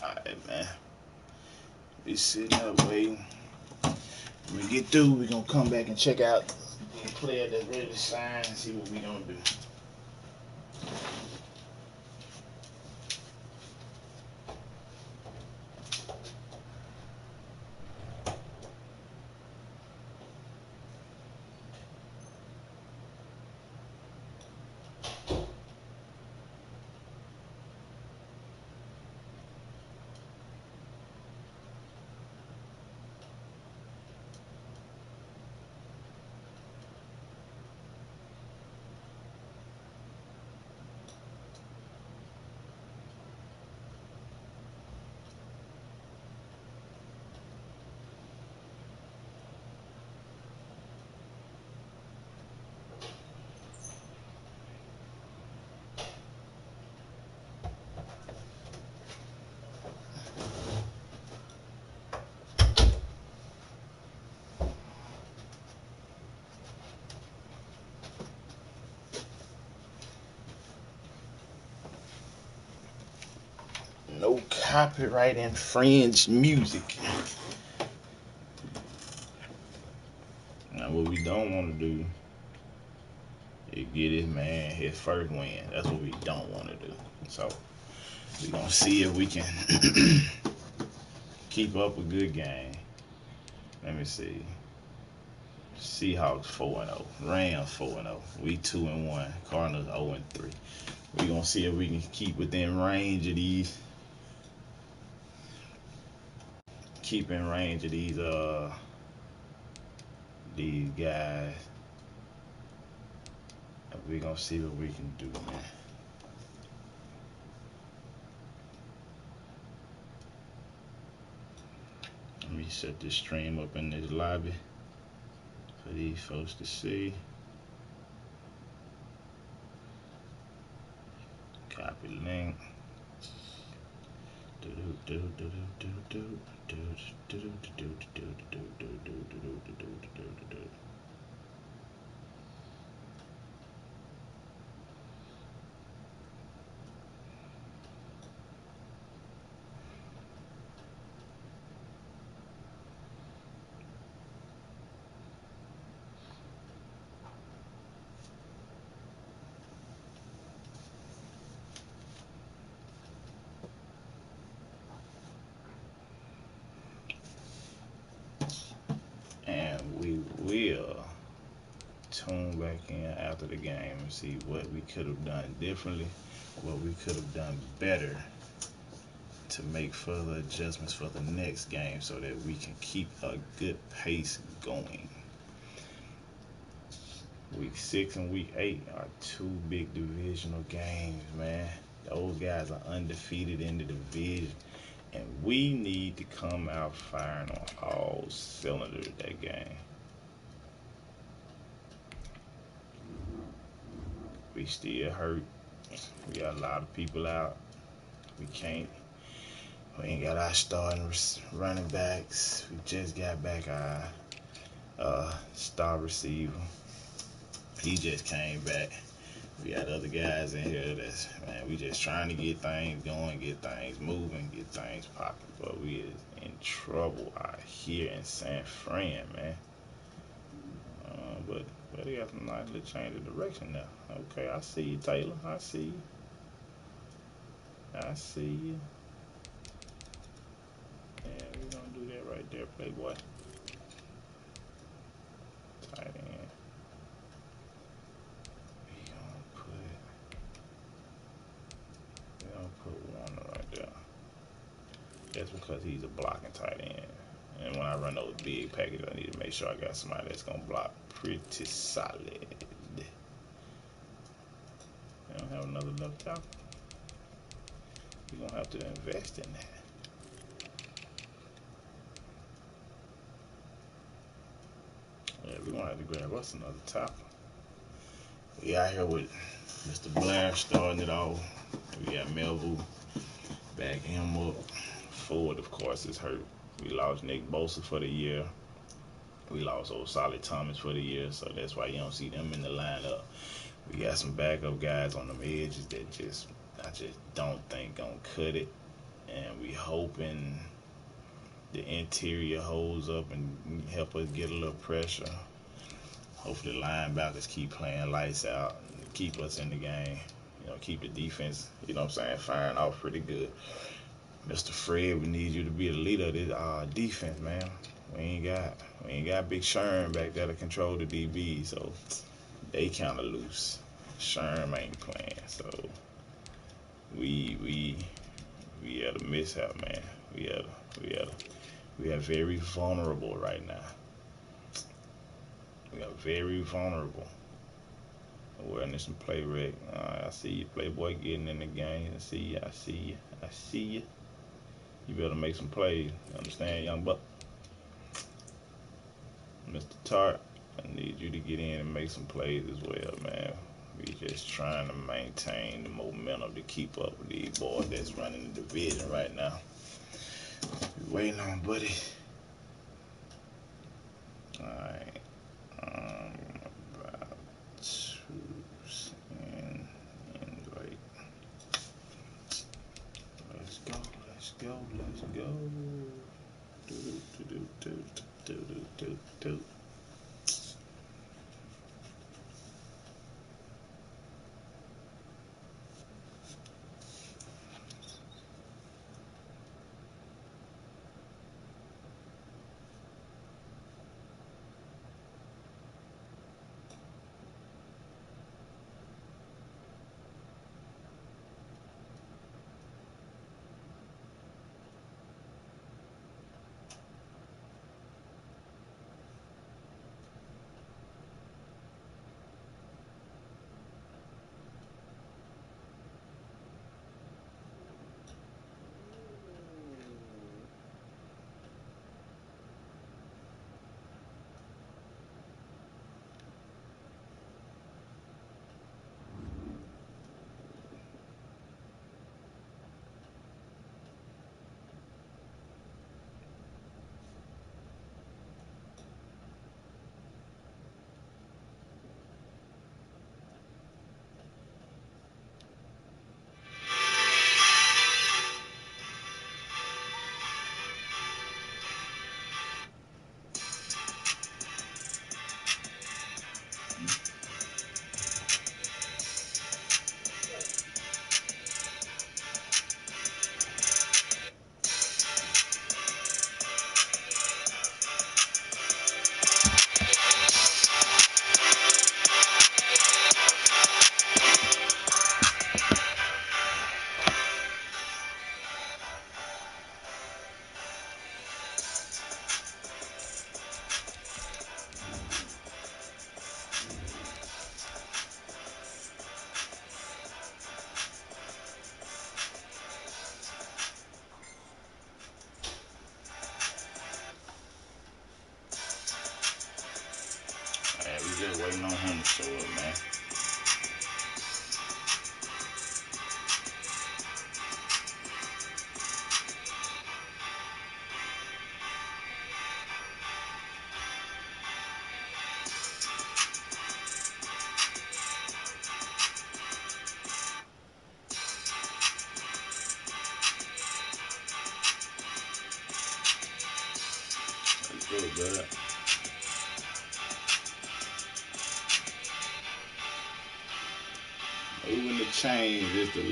Alright, man. We sitting up waiting. When we get through, we're gonna come back and check out the player that's ready to sign and see what we gonna do. No copyright infringed music. Now what we don't want to do is get this man his first win. That's what we don't want to do. So we're gonna see if we can keep up a good game. Let me see. Seahawks 4-0, Rams 4-0, we 2-1, Cardinals 0-3. We're gonna see if we can keep within range of these. Keep in range of these guys. We're gonna see what we can do, man. Let me set this stream up in this lobby for these folks to see. Copy link. And we will tune back in after the game and see what we could have done differently, what we could have done better to make further adjustments for the next game so that we can keep a good pace going. Week 6 and week 8 are two big divisional games, man. Those guys are undefeated in the division. And we need to come out firing on all cylinders that game. We still hurt. We got a lot of people out. We ain't got our starting running backs. We just got back our star receiver. He just came back. We got other guys in here that's, man, we just trying to get things going, get things moving, get things popping. But we is in trouble out here in San Fran, man. But they got some nice little change of direction now. Okay, I see you, Taylor. I see you. Yeah, we're going to do that right there, Playboy. Tight end. We're going to put Warner right there. That's because he's a blocking tight end. And when I run those big packages, I need to make sure I got somebody that's going to block pretty solid. I don't have another left tackle. We're going to have to invest in that. Yeah, we're going to have to grab us another tackle. We out here with Mr. Blair starting it off. We got Melville backing him up. Ford, of course, is hurt. We lost Nick Bosa for the year. We lost old Solly Thomas for the year, so that's why you don't see them in the lineup. We got some backup guys on them edges that I just don't think gonna cut it. and we hoping the interior holds up and help us get a little pressure. Hopefully, the linebackers keep playing lights out, and keep us in the game. Keep the defense, firing off pretty good. Mr. Fred, we need you to be the leader of this defense, man. We ain't got Big Sherm back there to control the DB, so they kind of loose. Sherm ain't playing, so we had a mishap, man. We are very vulnerable right now. We are very vulnerable. Awareness and play rec. I see you, Playboy, getting in the game. I see you. You better make some plays. Understand, young buck? Mr. Tart, I need you to get in and make some plays as well, man. We just trying to maintain the momentum to keep up with these boys that's running the division right now. We waiting on Buddy. Alright. About to and invite. Let's go. Do. We just waiting on him to show up, man. Let's go, bud. Moving the chains is the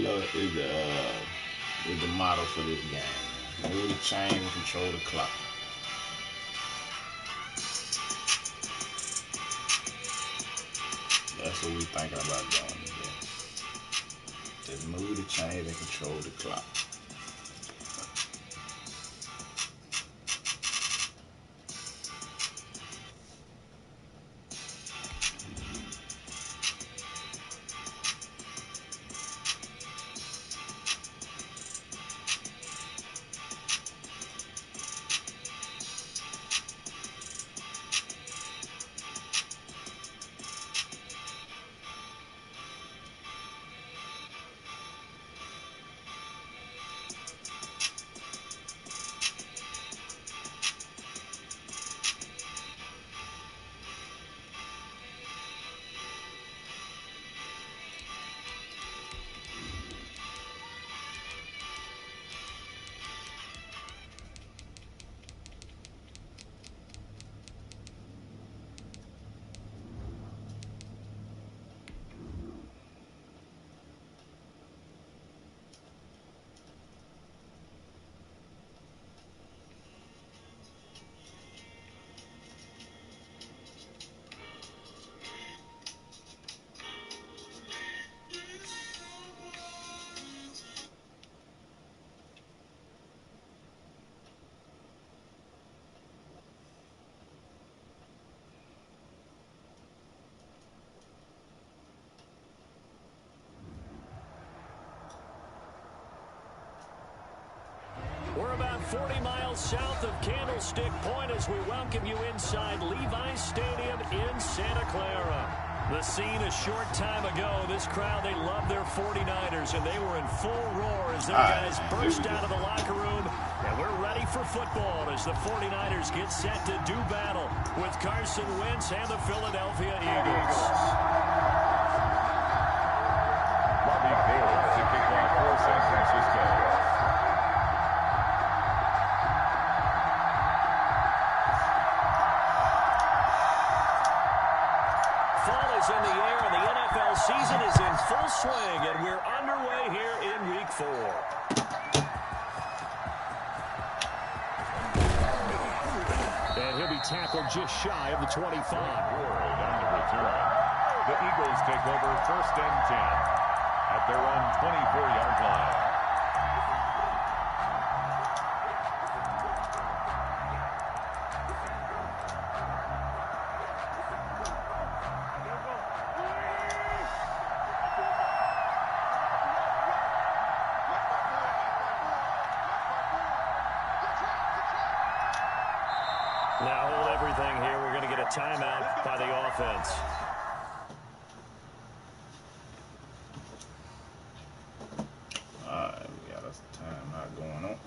motto for this game. Move the chain and control the clock. That's what we thinking about doing today. Just move the chain and control the clock. We're about 40 miles south of Candlestick Point as we welcome you inside Levi's Stadium in Santa Clara. The scene a short time ago, this crowd, they love their 49ers, and they were in full roar as their guys burst out of the locker room. And we're ready for football as the 49ers get set to do battle with Carson Wentz and the Philadelphia Eagles. Bobby Gold to kick off for San Francisco. In the air, and the NFL season is in full swing, and we're underway here in Week 4. And he'll be tackled just shy of the 25. Ward on the return. The Eagles take over 1st and 10 at their own 24-yard line. Now hold everything here. We're going to get a timeout by the offense. All right, we got a timeout going on.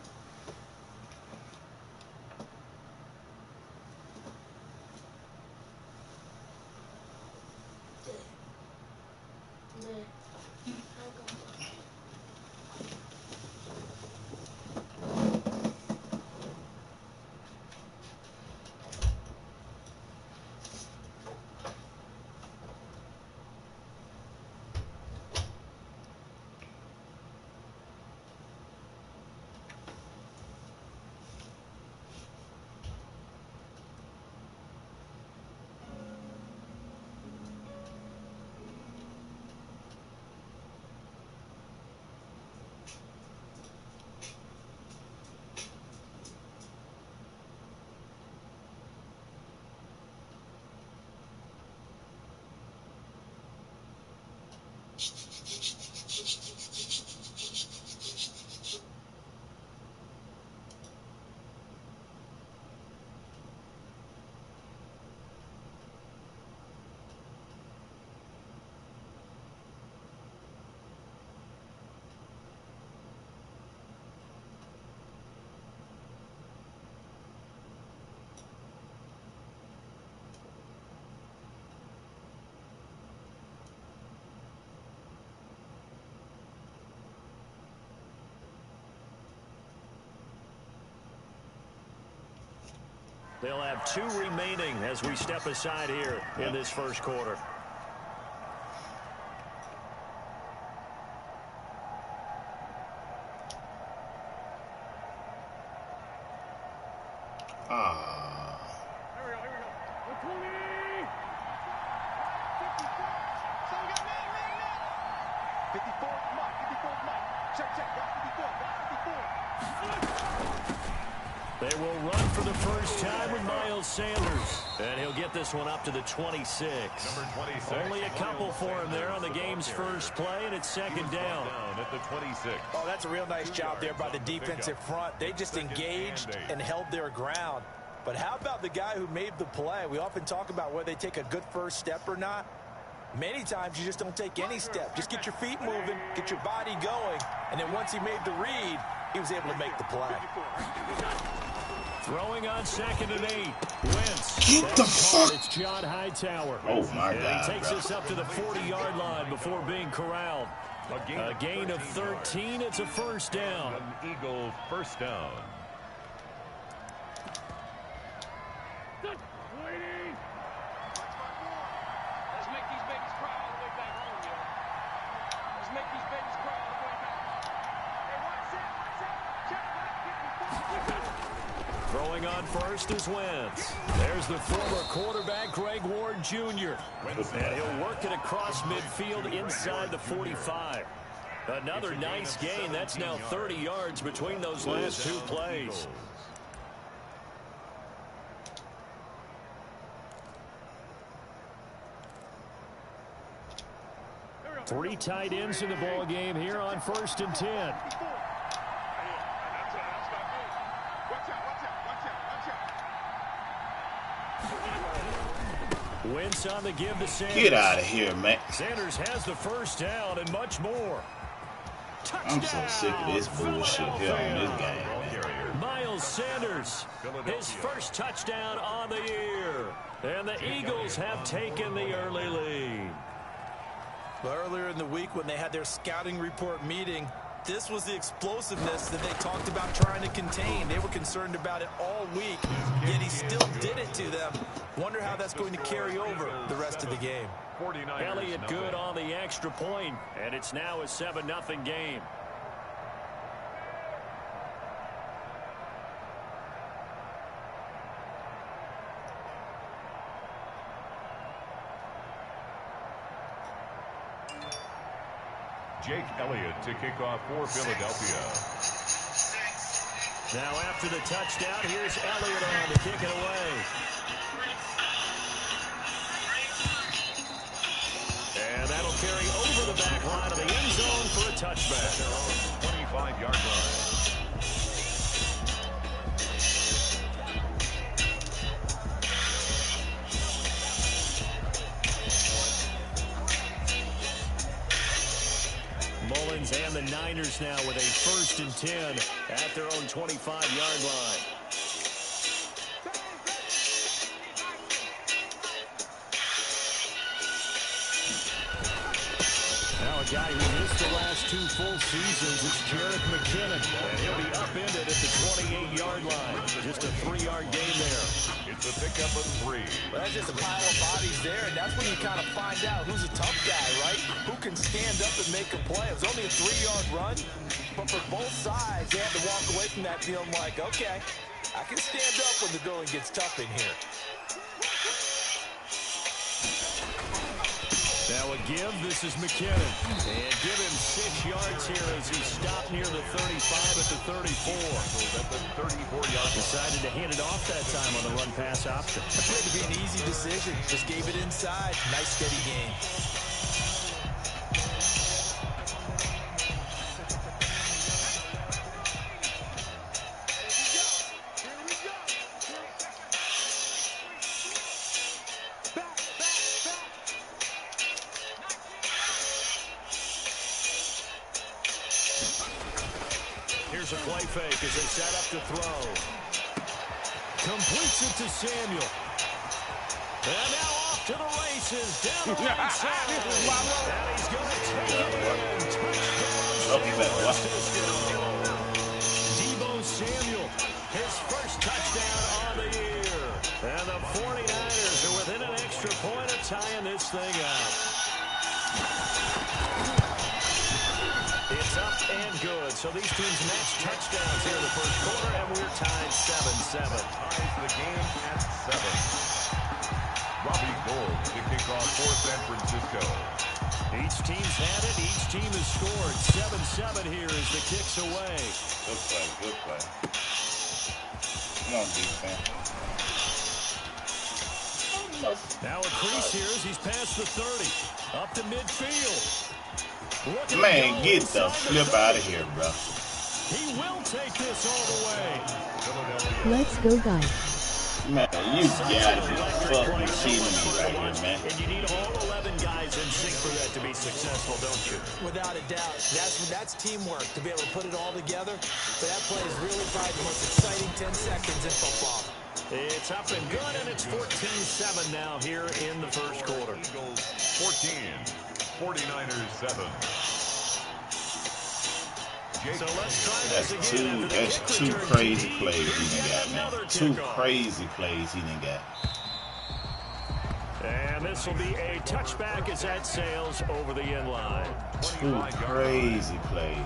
They'll have 2 remaining as we step aside here in this first quarter. Here we go. 20. 54, Mike. 54, Mike. Check. Got 54. They will run for the first time with Miles Sanders. And he'll get this one up to the 26. Number 26. Only a couple for him there on the game's first play, and it's second down. At the 26. Oh, that's a real nice job there by the defensive front. They just engaged and held their ground. But how about the guy who made the play? We often talk about whether they take a good first step or not. Many times you just don't take any step. Just get your feet moving, get your body going, and then once he made the read, he was able to make the play. Throwing on 2nd and 8. Wentz. Get the fuck. It's John Hightower. Oh, my God. He takes us up to the 40-yard line before being corralled. A gain of 13. It's a first down. An Eagle first down. Let's make these babies cry all the way back home, yo. Let's make these babies cry all the way back. Hey, watch it. Check that. Throwing on first is Wentz. There's the former quarterback, Greg Ward Jr. And he'll work it across midfield inside the 45. Another nice gain. That's now 30 yards between those last 2 plays. Three tight ends in the ball game here on 1st and 10. Wentz on the give to Sanders. Get out of here, man. Sanders has the first down and much more. I'm so sick of this bullshit here on this game, man. Miles Sanders, his first touchdown on the year. And the Eagles have taken the early lead. Well, earlier in the week when they had their scouting report meeting, this was the explosiveness that they talked about trying to contain. They were concerned about it all week, yet he still did it to them. Wonder how that's going to carry over the rest of the game. Elliott good on the extra point, and it's now a 7-0 game. Jake Elliott to kick off for Philadelphia. Now after the touchdown, here's Elliott on to kick it away. And that'll carry over the back line of the end zone for a touchback. 25-yard line. Mullins and the Niners now with a 1st and 10 at their own 25-yard line. Now a guy who missed the last 2 full seasons is Jerick McKinnon. And he'll be upended at the 28-yard line. Just a 3-yard gain there. It's a pickup of 3. Well, that's just a pile of bodies there, and that's when you kind of find out who's a tough guy, right? Who can stand up and make a play. It was only a 3-yard run, but for both sides, they had to walk away from that feeling like, okay, I can stand up when the going gets tough in here. Now a give, this is McKinnon. And give him 6 yards here as he stopped near the 35 at the 34. At the 34-yard line. Decided to hand it off that time on the run-pass option. Appeared to be an easy decision. Just gave it inside. Nice steady game. Here's a play fake as they set up to throw. Completes it to Samuel. And now off to the races. Down the right side. And he's going to take it in. Touchdown, San Francisco. DEEBO Samuel, his first touchdown on the year. And the 49ers are within an extra point of tying this thing up. It's up and good. So these teams match touchdowns here in the first quarter, and we're tied 7-7. Ties the game at 7. Robbie Gould to kick off for San Francisco. Each team's had it. Each team has scored. 7-7 here as the kick's away. Good play, good play. Come on, defense. Now a crease here as he's past the 30. Up to midfield. Man, get the flip out of here, bro. He will take this all the way. Let's go, guys. Man, you gotta be fucking kidding me right here, man. And you need all 11 guys in sync for that to be successful, don't you? Without a doubt. That's teamwork to be able to put it all together. But that play is really probably the most exciting 10 seconds in football. It's up and good, and it's 14-7 now here in the first quarter. Eagles 14, 49ers 7. So let's try this again. That's two crazy plays he done got, man. 2 crazy plays he done got. And this will be a touchback as that sails over the end line. 2 crazy plays.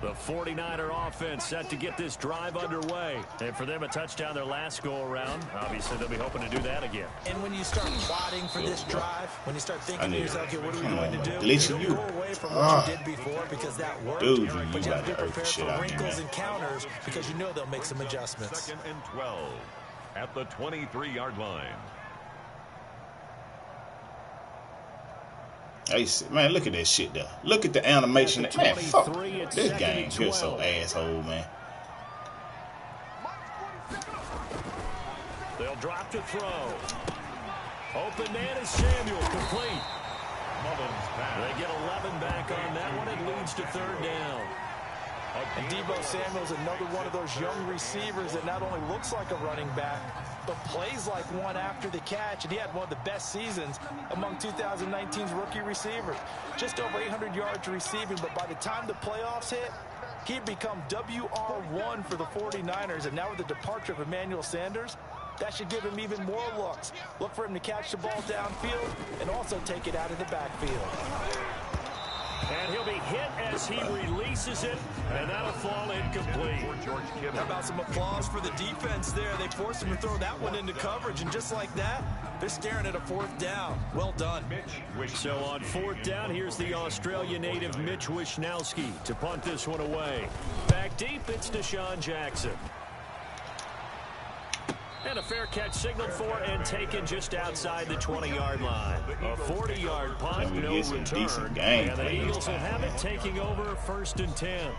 The 49er offense set to get this drive underway. And for them, a touchdown their last go-around. Obviously, they'll be hoping to do that again. And when you start plotting for this drive, when you start thinking to yourself, okay, what are we going to do? At least you you. go away from what you did before because that worked. Dude, you but you have to be about to earth prepared shit for out here, wrinkles man. and counters because you know they'll make some adjustments. 2nd and 12 at the 23-yard line. Hey, man, look at that shit there. Look at the animation. Man, fuck. This game here so asshole, man. They'll drop to throw. Open man is Samuel, complete. They get 11 back on that one. It leads to third down. And DEEBO Samuel's another one of those young receivers that not only looks like a running back, but plays like one after the catch. And he had one of the best seasons among 2019's rookie receivers. Just over 800 yards receiving, but by the time the playoffs hit, he'd become WR1 for the 49ers. And now with the departure of Emmanuel Sanders, that should give him even more looks. Look for him to catch the ball downfield and also take it out of the backfield. And he'll be hit as he releases it, and that'll fall incomplete. How about some applause for the defense there? They forced him to throw that one into coverage, and just like that, they're staring at a fourth down. Well done. So on fourth down, here's the Australia native Mitch Wishnowsky to punt this one away. Back deep, it's Deshaun Jackson. And a fair catch signaled for and taken just outside the 20-yard line. A 40-yard punt, no return. And the Eagles will have it taking over first and 10.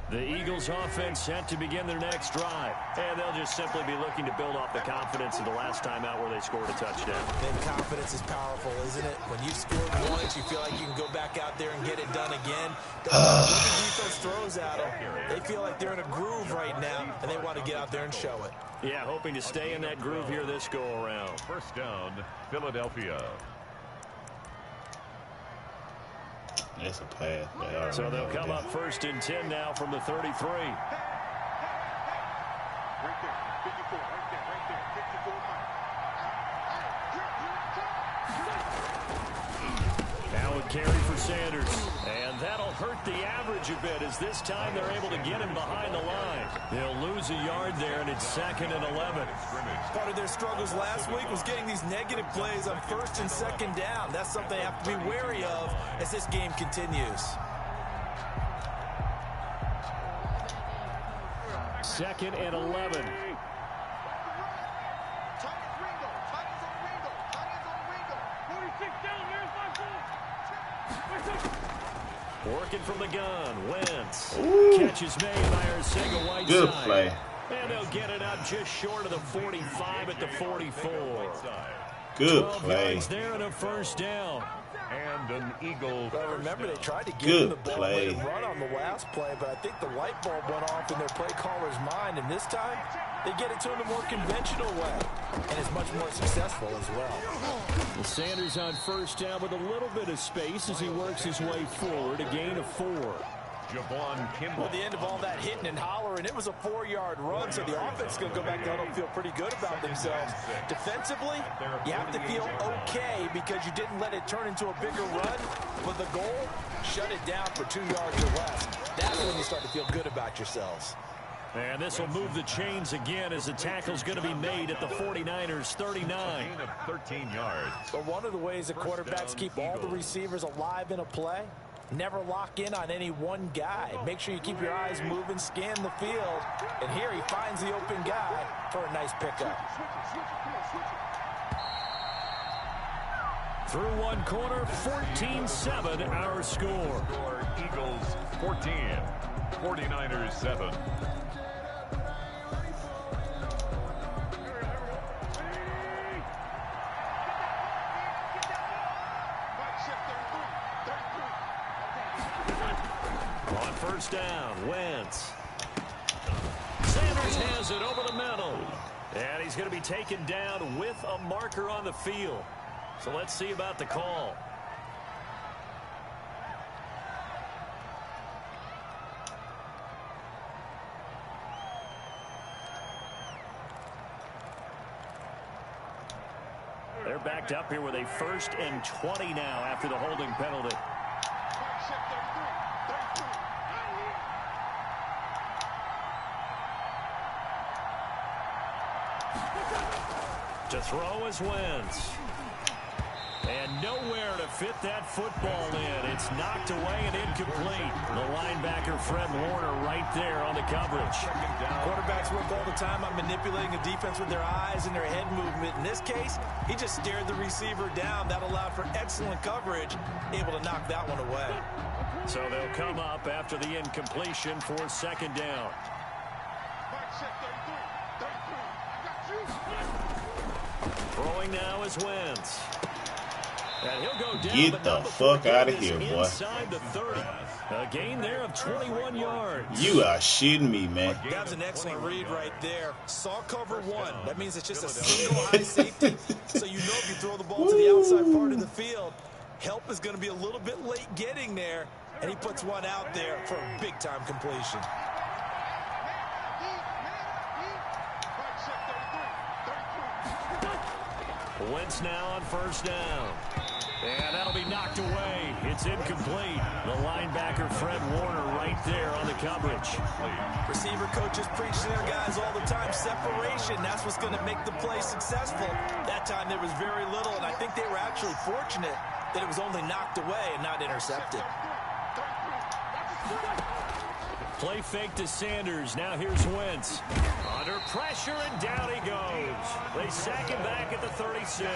The Eagles offense set to begin their next drive. And they'll just simply be looking to build off the confidence of the last time out where they scored a touchdown. And confidence is powerful, isn't it? When you've scored once, you feel like you can go back out there and get it done again. Defense throws at them. They feel like they're in a groove right now, and they want to get out there and show it. Yeah, hoping to stay in that groove here this go-around. First down, Philadelphia. That's a pass. So they'll come up first and 10 now from the 33. Right there, 54, right there, 54 miles. Now a carry for Sanders. And that'll hurt the average a bit as this time they're able to get him behind the line. They'll lose a yard there, and it's second and 11. Part of their struggles last week was getting these negative plays on first and second down. That's something they have to be wary of as this game continues. Second and 11. Working from the gun, Wentz. Catches made by Arcega-Whiteside. Good play. And they'll get it up just short of the 45 at the 44. Good 12 play. yards there and a first down. And an Eagle. Well, remember, they tried to give Good him the ball play. and run on the last play, but I think the light bulb went off in their play caller's mind, and this time they get it to him a more conventional way, and it's much more successful as well. Well, Sanders on first down with a little bit of space as he works his way forward, a gain of 4. Kimball. At the end of all that hitting and hollering, it was a 4-yard run, so the offense is going to go back down and feel pretty good about themselves. Defensively, you have to feel okay because you didn't let it turn into a bigger run, but the goal, shut it down for 2 yards or less. That's when you start to feel good about yourselves. And this will move the chains again as the tackle's going to be made at the 49ers 39. Gain of 13 yards. But one of the ways that quarterbacks keep all the receivers alive in a play, never lock in on any one guy. Make sure you keep your eyes moving, scan the field. And here he finds the open guy for a nice pickup. Through one quarter, 14-7 our score. Eagles 14, 49ers 7. On first down, Wentz. Sanders has it over the middle. And he's going to be taken down with a marker on the field. So let's see about the call. They're backed up here with a 1st and 20 now after the holding penalty. To throw is Wentz. And nowhere to fit that football in. it's knocked away and incomplete. The linebacker, Fred Warner, right there on the coverage. Quarterbacks work all the time on manipulating a defense with their eyes and their head movement. In this case, he just stared the receiver down. That allowed for excellent coverage, able to knock that one away. So they'll come up after the incompletion for 2nd down. Throwing now is Wentz. And he'll go down. Get the fuck out of here, boy. Inside the 30. A gain there of 21 yards. You are shitting me, man. That's an excellent read right there. Saw cover 1. That means it's just a single high safety. So you know if you throw the ball to the outside part of the field, help is going to be a little bit late getting there. And he puts one out there for a big-time completion. Wentz now on 1st down. And that'll be knocked away. It's incomplete. The linebacker, Fred Warner, right there on the coverage. Receiver coaches preach to their guys all the time. Separation, that's what's going to make the play successful. That time there was very little, and I think they were actually fortunate that it was only knocked away and not intercepted. Play fake to Sanders. Now here's Wentz. Under pressure, and down he goes. They sack him back at the 36.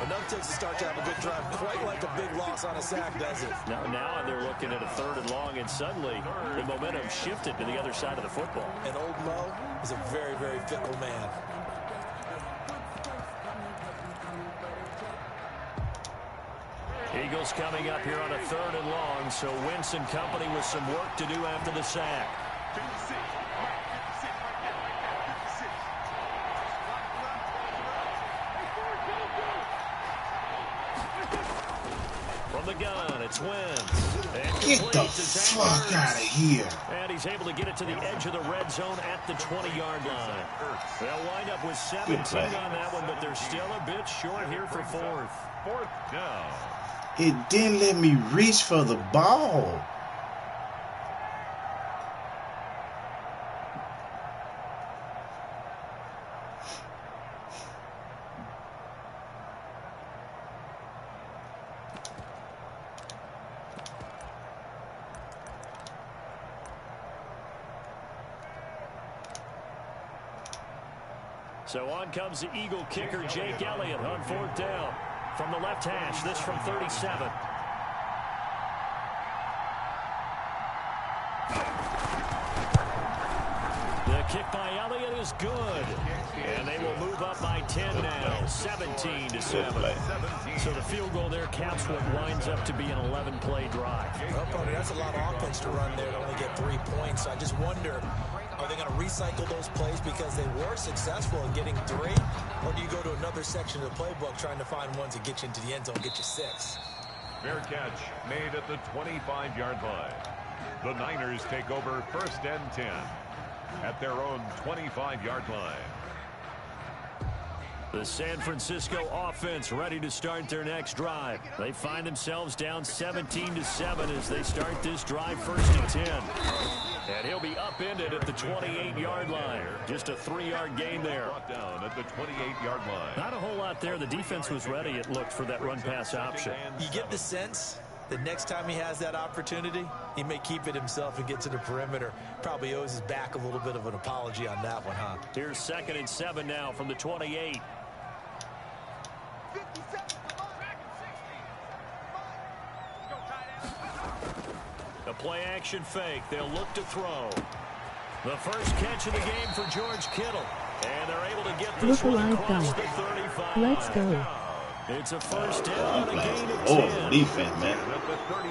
Enough takes to start to have a good drive. Quite like a big loss on a sack, does it? Now they're looking at a 3rd and long, and suddenly the momentum shifted to the other side of the football. And old Mo is a very, very fickle man. Eagles coming up here on a 3rd and long, so Wentz and company with some work to do after the sack. From the gun, it's Wentz. Get the fuck out of here. And he's able to get it to the edge of the red zone at the 20-yard line. They'll wind up with 17 on that one, but they're still a bit short here for 4th. 4th down. It didn't let me reach for the ball. So on comes the Eagle kicker, Jake Elliott, on 4th down. From the left hash, this from 37. The kick by Elliott is good. And they will move up by 10 now, 17-7. So the field goal there caps what winds up to be an 11-play drive. Well, buddy, that's a lot of offense to run there to only get 3 points. I just wonder, are they going to recycle those plays because they were successful in getting 3? Or do you go to another section of the playbook trying to find ones that get you into the end zone, get you 6? Fair catch made at the 25-yard line. The Niners take over 1st and 10 at their own 25-yard line. The San Francisco offense ready to start their next drive. They find themselves down 17-7 as they start this drive 1st and 10. And he'll be upended at the 28-yard line. Just a 3-yard gain there. Down at the 28-yard line. Not a whole lot there. The defense was ready, it looked, for that run-pass option. You get the sense that next time he has that opportunity, he may keep it himself and get to the perimeter. Probably owes his back a little bit of an apology on that one, huh? Here's 2nd and 7 now from the 28. A play-action fake. They'll look to throw. The first catch of the game for George Kittle. And they're able to get this one across the 35. Let's go. It's a 1st down, a gain of 10. Oh, defense, man.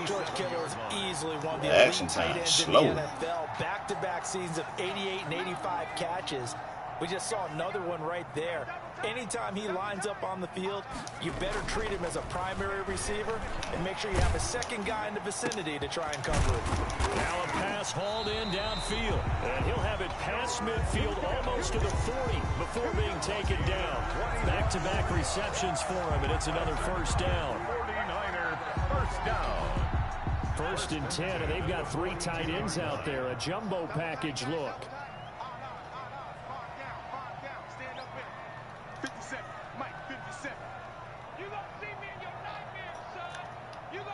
George Kittle has easily won the Action elite tight time ends slow. in the NFL. Back-to-back seasons of 88 and 85 catches. We just saw another one right there. Anytime he lines up on the field, you better treat him as a primary receiver and make sure you have a second guy in the vicinity to try and cover it. Now a pass hauled in downfield. And he'll have it past midfield almost to the 40 before being taken down. Back-to-back receptions for him, and it's another 1st down. 49er, 1st down. 1st and 10, and they've got 3 tight ends out there. A jumbo package look. You gonna see me in your nightmares, son. You gonna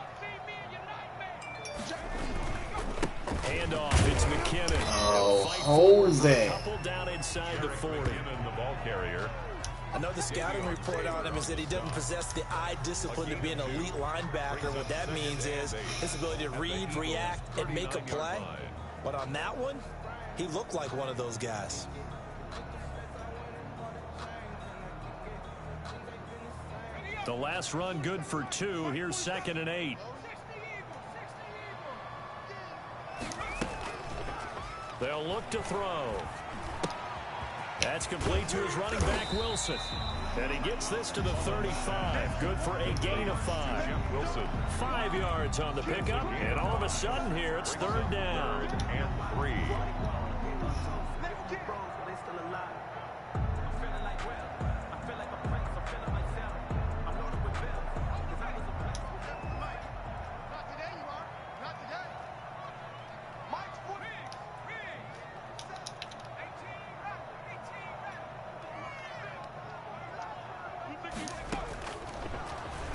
Handoff, it's McKinnon. Oh, Jose. Couple down inside the 40. The ball carrier. I know the scouting report on him is that he doesn't possess the eye discipline to be an elite linebacker. What that means is his ability to read, react, and make a play. But on that one, he looked like one of those guys. The last run good for 2. Here's 2nd and 8. They'll look to throw. That's complete to his running back, Wilson. And he gets this to the 35. Good for a gain of 5. Wilson. 5 yards on the pickup. And all of a sudden here, it's 3rd down. And 3.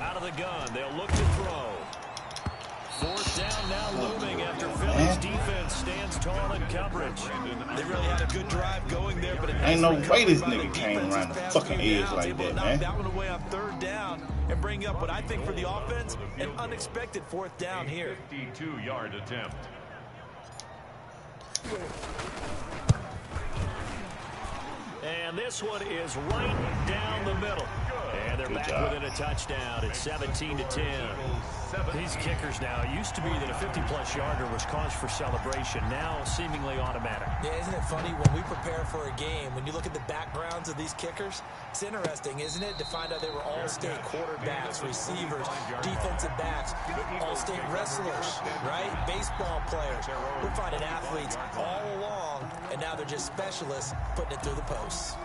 Out of the gun, they'll look to throw. 4th down now looming after Philly's defense stands tall in coverage. They really had a good drive going there, but Ain't no way this nigga came around the fucking edge like that, man. That one away on 3rd down and bring up what I think for the offense, an unexpected 4th down here. 52-yard attempt. And this one is right down the middle. And they're back within a touchdown. It's 17-10. These kickers now, it used to be that a 50-plus yarder was cause for celebration. Now seemingly automatic. Yeah, isn't it funny when we prepare for a game, when you look at the backgrounds of these kickers, it's interesting, isn't it, to find out they were all-state quarterbacks, receivers, defensive backs, all-state wrestlers, right? Baseball players. We're finding athletes all along, and now they're just specialists putting it through the posts.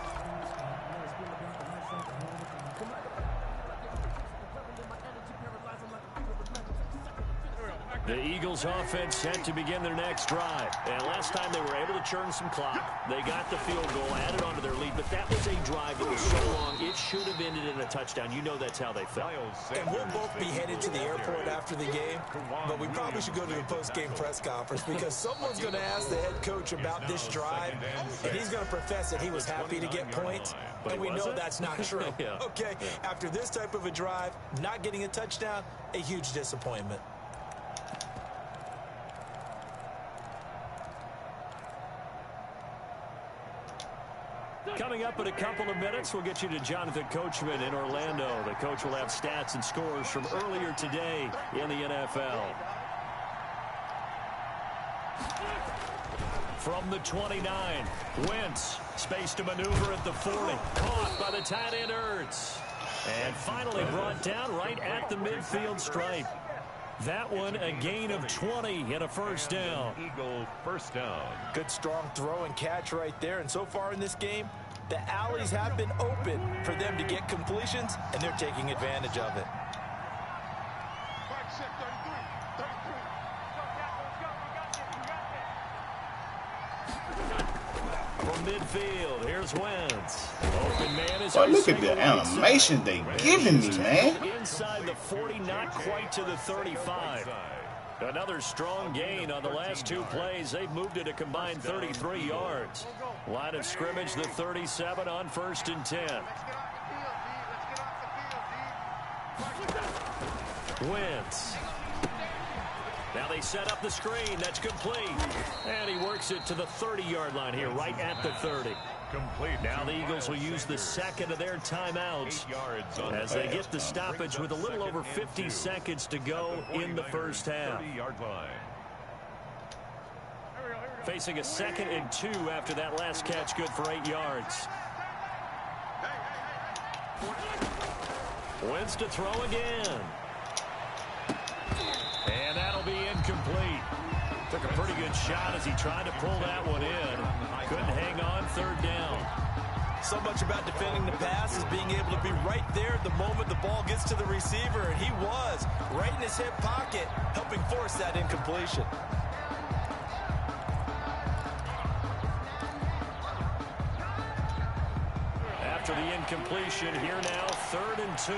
The Eagles offense set to begin their next drive. And last time they were able to churn some clock. They got the field goal, added onto their lead, but that was a drive that was so long, it should have ended in a touchdown. You know that's how they felt. And we'll both be headed to the airport after the game, but we probably should go to the post-game press conference because someone's going to ask the head coach about this drive, and he's going to profess that he was happy to get points, and we know that's not true. Okay, after this type of a drive, not getting a touchdown, a huge disappointment. Coming up in a couple of minutes, we'll get you to Jonathan Coachman in Orlando. The coach will have stats and scores from earlier today in the NFL. From the 29, Wentz, space to maneuver at the 40. Caught by the tight end Ertz. And finally brought down right at the midfield stripe. That one a gain of 20 and a 1st down. Eagle 1st down. Good strong throw and catch right there. And so far in this game, the alleys have been open for them to get completions, and they're taking advantage of it. From midfield, here's Wentz. Open man is. Boy, look at the animation they giving me, man. Inside the 40, not quite to the 35. Another strong gain on the last 2 plays. They've moved it a combined 33 yards. Line of scrimmage, the 37 on 1st and 10. Wentz. Now they set up the screen. That's complete. And he works it to the 30-yard line here, right at the 30. Complete. Now the Eagles will use the second of their timeouts as they get the stoppage with a little over 50 seconds to go in the 1st half. Facing a 2nd and 2 after that last catch, good for 8 yards. Wentz to throw again. And that'll be incomplete. Took a pretty good shot as he tried to pull that one in. Couldn't hang on, 3rd down. So much about defending the pass is being able to be right there the moment the ball gets to the receiver, and he was right in his hip pocket, helping force that incompletion. After the incompletion, here now, 3rd and 2.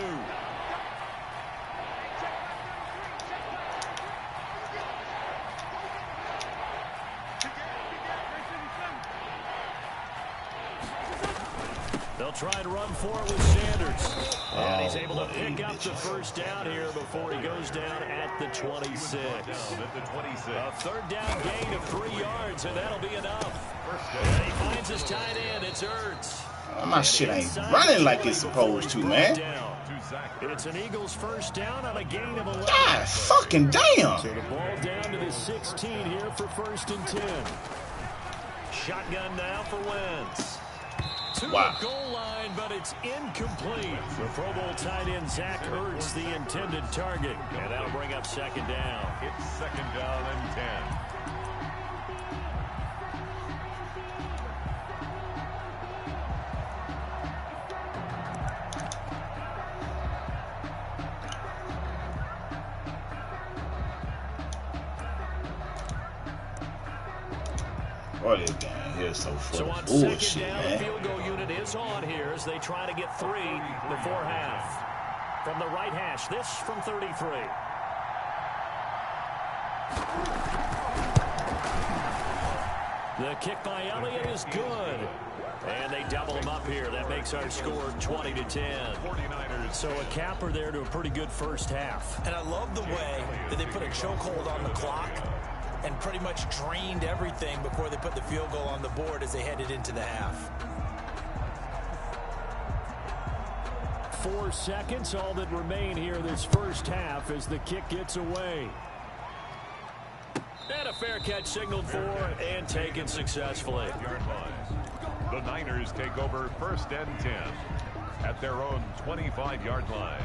They'll try and run for it with Sanders. And he's able to pick up the first down here before he goes down at the 26. A third down gain of 3 yards, and that'll be enough. And he finds his tight end. It's Ertz. My shit ain't running like it's supposed to, man. It's an Eagles first down on a gain of 11. God fucking damn. So the ball down to the 16 here for 1st and 10. Shotgun now for Wentz. To the goal line, but it's incomplete. The Pro Bowl tight end Zach Ertz, the intended target. And that'll bring up 2nd down. It's 2nd down and 10. Boy, this game here is so full So of on bullshit, 2nd down, man. the field goal unit is on here as they try to get 3 before half. From the right hash, this from 33. The kick by Elliott is good. And they double him up here. That makes our score 20-10. So a capper there to a pretty good first half. And I love the way that they put a chokehold on the clock and pretty much drained everything before they put the field goal on the board as they headed into the half. 4 seconds, all that remain here this first half as the kick gets away. And a fair catch signaled for and taken successfully. The Niners take over 1st and 10 at their own 25-yard line.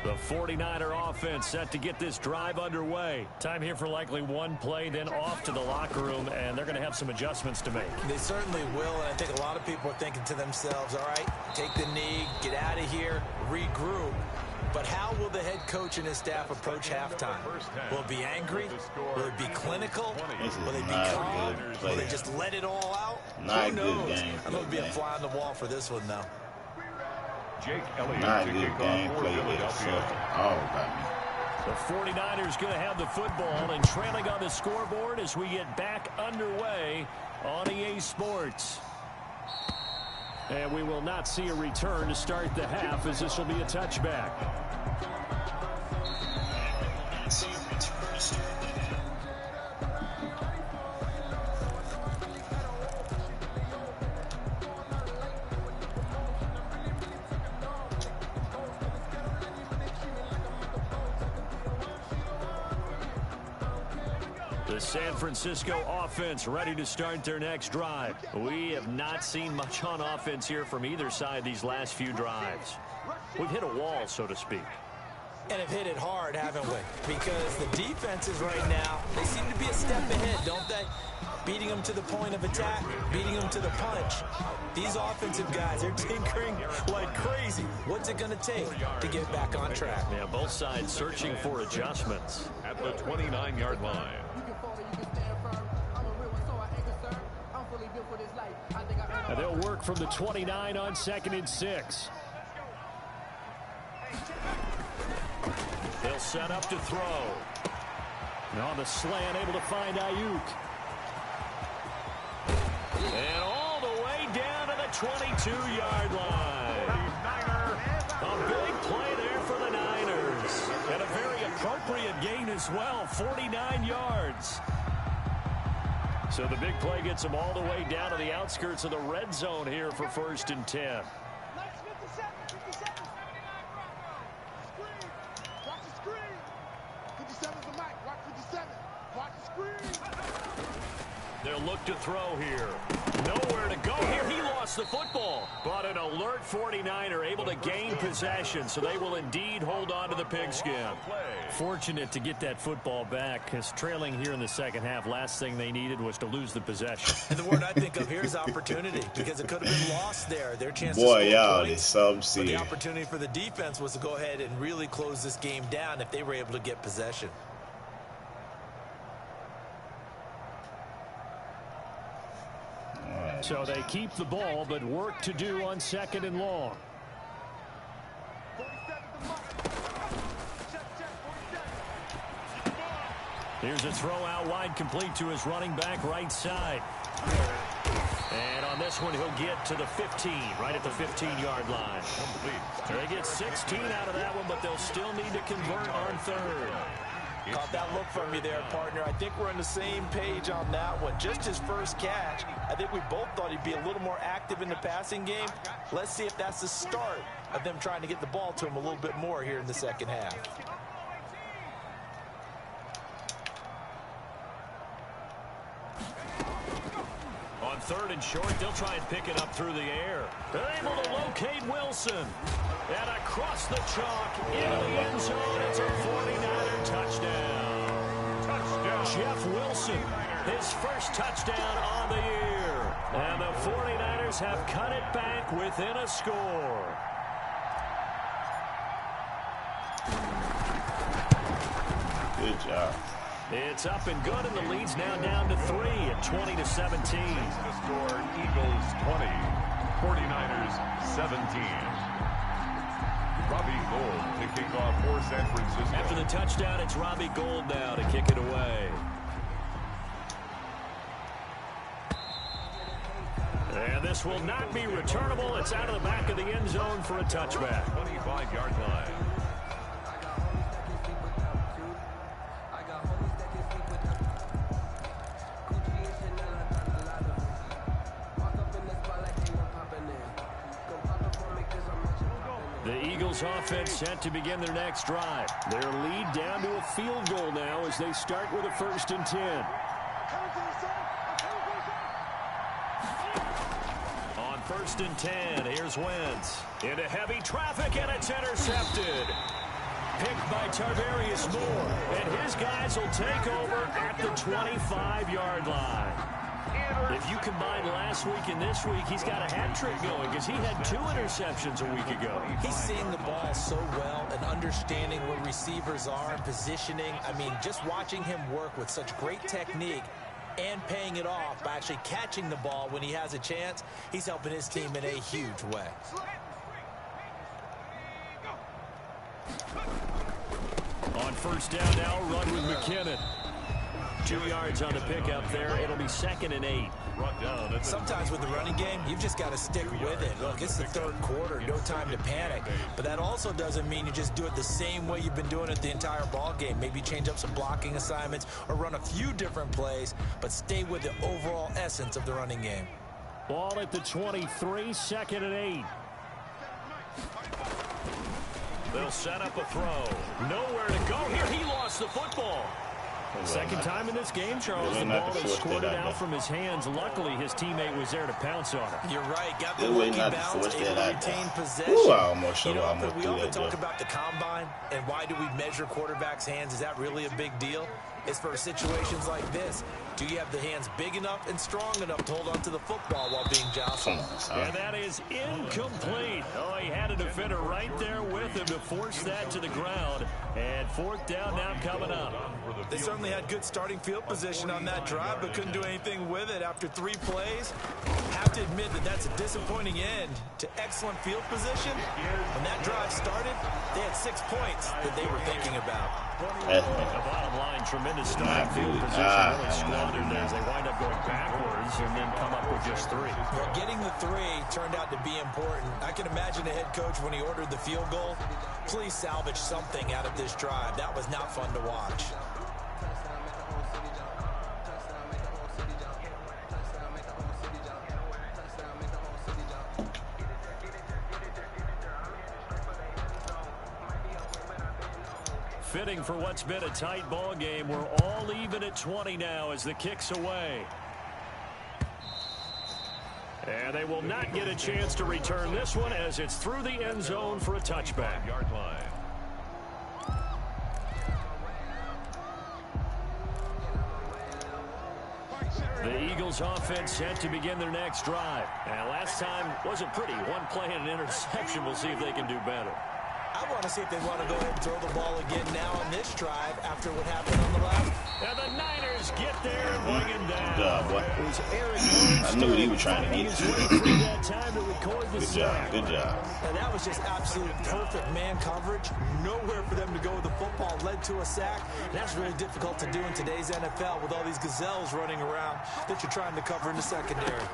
The 49er offense set to get this drive underway. Time here for likely one play, then off to the locker room, and they're going to have some adjustments to make. They certainly will, and I think a lot of people are thinking to themselves, all right, take the knee, get out of here, regroup. But how will the head coach and his staff approach halftime? Will it be angry? Will it be clinical? Will they be calm? Will they just let it all out? Not Who knows? I'm going to be a fly on the wall for this one, though. Jake Elliott Not to good kick off game for play there. Philadelphia. Fuck all about me. The 49ers going to have the football and trailing on the scoreboard as we get back underway on EA Sports. And we will not see a return to start the half as this will be a touchback. The San Francisco offense ready to start their next drive. We have not seen much on offense here from either side these last few drives. We've hit a wall, so to speak. And have hit it hard, haven't we? Because the defenses right now, they seem to be a step ahead, don't they? Beating them to the point of attack, beating them to the punch. These offensive guys, they're tinkering like crazy. What's it going to take to get back on track? Yeah, both sides searching for adjustments. At the 29-yard line. And they'll work from the 29 on 2nd and 6. They'll set up to throw. And on the slant, able to find Ayuk. And all the way down to the 22-yard line. A big play there for the Niners. And a very appropriate gain as well, 49 yards. So the big play gets them all the way down to the outskirts of the red zone here for 1st and 10. They'll look to throw here. Nowhere to go here. He lost the football. But an alert 49er able to gain possession, so they will indeed hold on to the pigskin. Fortunate to get that football back, because trailing here in the second half, last thing they needed was to lose the possession. And the word I think of here is opportunity, because it could have been lost there. Their chance to Boy, score y'all, points, this some but the serious. opportunity for the defense was to go ahead and really close this game down if they were able to get possession. So they keep the ball, but work to do on 2nd and long. Here's a throw out wide, complete to his running back right side. And on this one, he'll get to the 15, right at the 15-yard line. They get 16 out of that one, but they'll still need to convert on third. Caught that look from you there, partner. I think we're on the same page on that one. Just his first catch, I think we both thought he'd be a little more active in the passing game. Let's see if that's the start of them trying to get the ball to him a little bit more here in the second half. On third and short, they'll try and pick it up through the air. They're able to locate Wilson. And across the chalk, into the end zone. It's a 49er touchdown. Touchdown. Jeff Wilson, his first touchdown on the year. And the 49ers have cut it back within a score. Good job. It's up and good, and the lead's now down to 3 at 20-17. The score, Eagles 20, 49ers 17. Robbie Gould to kick off for San Francisco. After the touchdown, it's Robbie Gould now to kick it away. And this will not be returnable. It's out of the back of the end zone for a touchback. 25-yard line. The Eagles offense set to begin their next drive. Their lead down to a field goal now as they start with a 1st and 10. On 1st and 10, here's Wentz. Into heavy traffic, and it's intercepted. Picked by Tarvarius Moore, and his guys will take over at the 25-yard line. If you combine last week and this week, he's got a hat trick going because he had 2 interceptions a week ago. He's seeing the ball so well and understanding where receivers are and positioning. I mean, just watching him work with such great technique and paying it off by actually catching the ball when he has a chance, he's helping his team in a huge way. On 1st down now, run with McKinnon. 2 yards on the pickup there. It'll be 2nd and 8. Sometimes with the running game, you've just got to stick with it. Look, it's the 3rd quarter, no time to panic. But that also doesn't mean you just do it the same way you've been doing it the entire ball game. Maybe change up some blocking assignments or run a few different plays, but stay with the overall essence of the running game. Ball at the 23, 2nd and 8. They'll set up a throw. Nowhere to go here. He lost the football. Second time in this game, Charles, the ball is squirted out from his hands. Luckily, his teammate was there to pounce on it. You're right. Got the lucky bounce, able to retain possession. Ooh, I almost we threw often that talk about the combine and why do we measure quarterbacks' hands. Is that really a big deal? It's for situations like this. Do you have the hands big enough and strong enough to hold on to the football while being jostled? And that is incomplete. Oh, he had a defender right there with him to force that to the ground. And 4th down now coming up. They certainly had good starting field position on that drive, but couldn't do anything with it after 3 plays. Have to admit that that's a disappointing end to excellent field position. When that drive started, they had 6 points that they were thinking about. The bottom line, tremendous starting field position. Really squandered there as they wind up going backwards and then come up with just 3. Well, getting the 3 turned out to be important. I can imagine the head coach when he ordered the field goal. Please salvage something out of this drive. That was not fun to watch. Fitting for what's been a tight ball game. We're all even at 20 now as the kick's away. And they will not get a chance to return this one as it's through the end zone for a touchback. Yard line. The Eagles offense set to begin their next drive. And last time wasn't pretty. 1 play and an interception. We'll see if they can do better. I want to see if they want to go ahead and throw the ball again now on this drive after what happened on the last. And the Niners get there and bring him down. Good job, boy. I knew what he was trying to get. Good job. Good job. And that was just absolute perfect man coverage. Nowhere for them to go with the football. Led to a sack. And that's really difficult to do in today's NFL with all these gazelles running around that you're trying to cover in the secondary.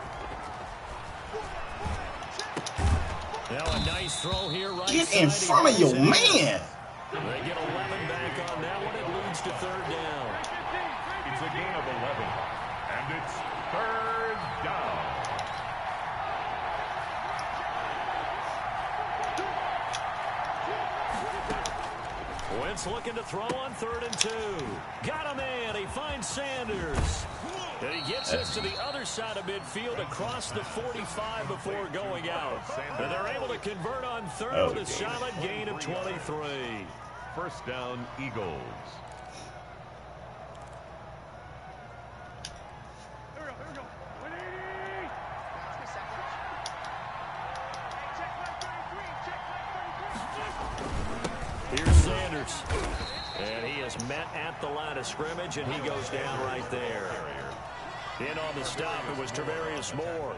Now a nice throw here, right Get in front of your man. They get 11 back on that one. It leads to third down. It's a gain of 11, and it's third down. Wentz looking to throw on 3rd and 2. Got him in. He finds Sanders. And he gets us to the other side of midfield across the 45 before going out. And they're able to convert on 3rd with a solid gain of 23. First down, Eagles. Here's Sanders. And he is met at the line of scrimmage, and he goes down right there. In on the stop, it was Travarius Moore.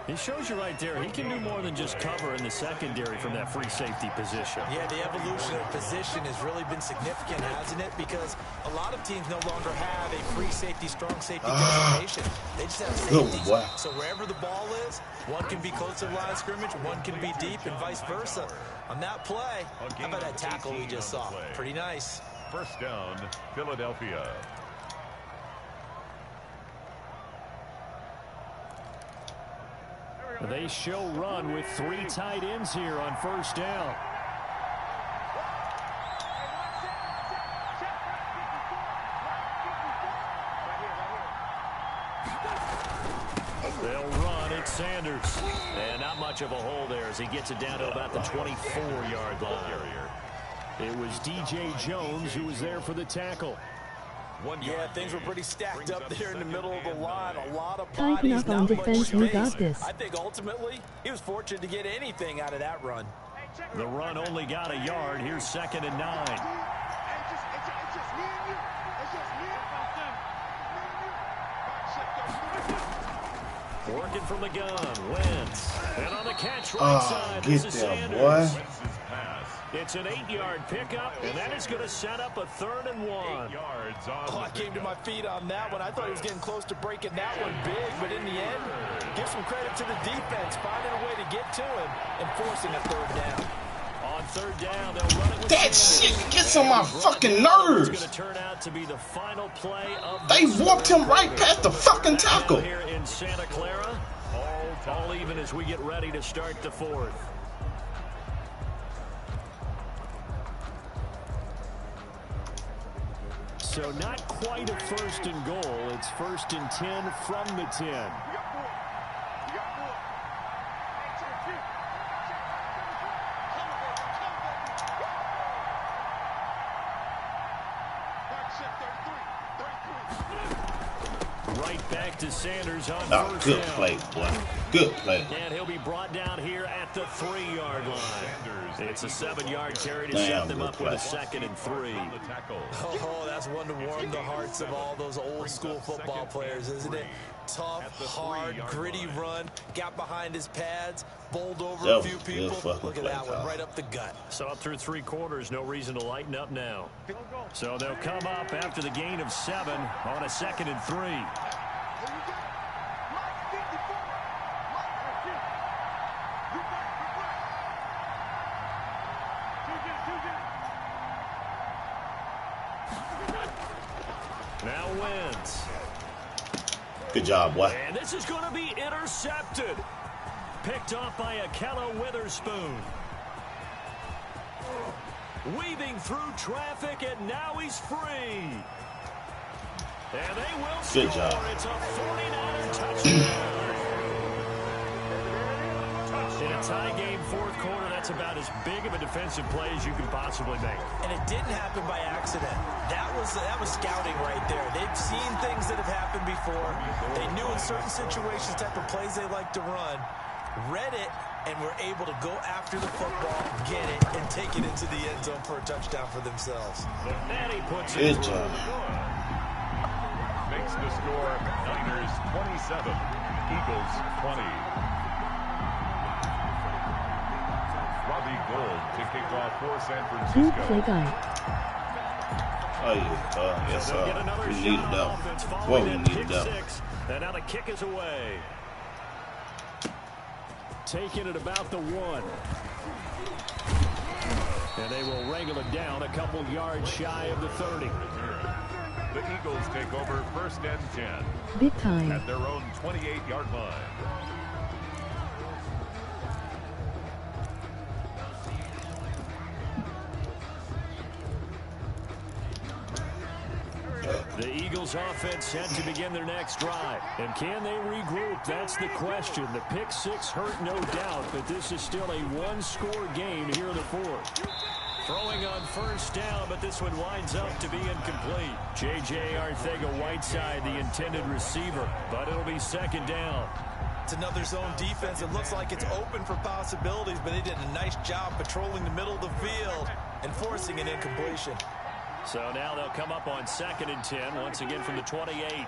He shows you right there, he can do more than just cover in the secondary from that free safety position. Yeah, the evolution of position has really been significant, hasn't it? Because a lot of teams no longer have a free safety, strong safety designation. They just have safeties. So wherever the ball is, one can be close to the line of scrimmage, one can be deep, and vice versa. On that play, how about that tackle we just saw? Pretty nice. First down, Philadelphia. They show run with 3 tight ends here on first down. They'll run. It's Sanders. And not much of a hole there as he gets it down to about the 24-yard line. It was D.J. Jones who was there for the tackle. Yeah, things were pretty stacked up there in the middle of the line. A lot of Tighten bodies, up on not much defense, we got space. this. I think ultimately he was fortunate to get anything out of that run. The run only got a yard. Here's 2nd and 9. Working from the gun, Wentz. And on the catch right side, this is Sanders. It's an 8-yard pickup, and that is going to set up a 3rd and 1. Oh, I came to my feet on that one. I thought he was getting close to breaking that one big, but in the end, give some credit to the defense, finding a way to get to him and forcing a 3rd down. On 3rd down, they'll run it with That Sanders. shit gets on my fucking nerves. It's going to turn out to be the final play of They warped him right past the fucking tackle. here in Santa Clara. All even as we get ready to start the 4th. So not quite a 1st and goal. It's 1st and 10 from the 10. Right back to Sanders on first Good down. play, boy. Good play. And he'll be brought down here at the 3-yard line. It's a 7-yard carry to Damn, set them good up with a play. 2nd and 3. Oh, that's one to warm the hearts of all those old school football players, isn't it? Tough, hard, gritty run, got behind his pads, bowled over a few people. Look at that one, right up the gut. So up through 3 quarters, no reason to lighten up now. So they'll come up after the gain of 7 on a 2nd and 3. Now Wentz. Good job, boy. And this is going to be intercepted. Picked off by Akello Witherspoon. Weaving through traffic, and now he's free. And they will score. Good job. It's a 49er touchdown. In a tie game, 4th quarter, that's about as big of a defensive play as you can possibly make. And it didn't happen by accident. That was scouting right there. They've seen things that have happened before. They knew in certain situations type of plays they like to run, read it, and were able to go after the football, get it, and take it into the end zone for a touchdown for themselves. And he puts it Good job. Makes the score Niners 27, Eagles 20. Robbie Gould to kick off for San Good Francisco. play guy. Oh, yeah. Yes, They'll get another we shot needed on that. offense What following we that needed kick that. 6. And now the kick is away. Taking it about the 1. And they will wrangle it down a couple yards shy of the 30. The Eagles take over 1st and 10. Big time. At their own 28-yard line. The Eagles offense set to begin their next drive. And can they regroup? That's the question. The pick 6 hurt, no doubt, but this is still a one-score game here in the 4th. Throwing on 1st down, but this one winds up to be incomplete. J.J. Arcega-Whiteside, the intended receiver, but it'll be 2nd down. It's another zone defense. It looks like it's open for possibilities, but they did a nice job patrolling the middle of the field and forcing an incompletion. So now they'll come up on 2nd and 10, once again from the 28.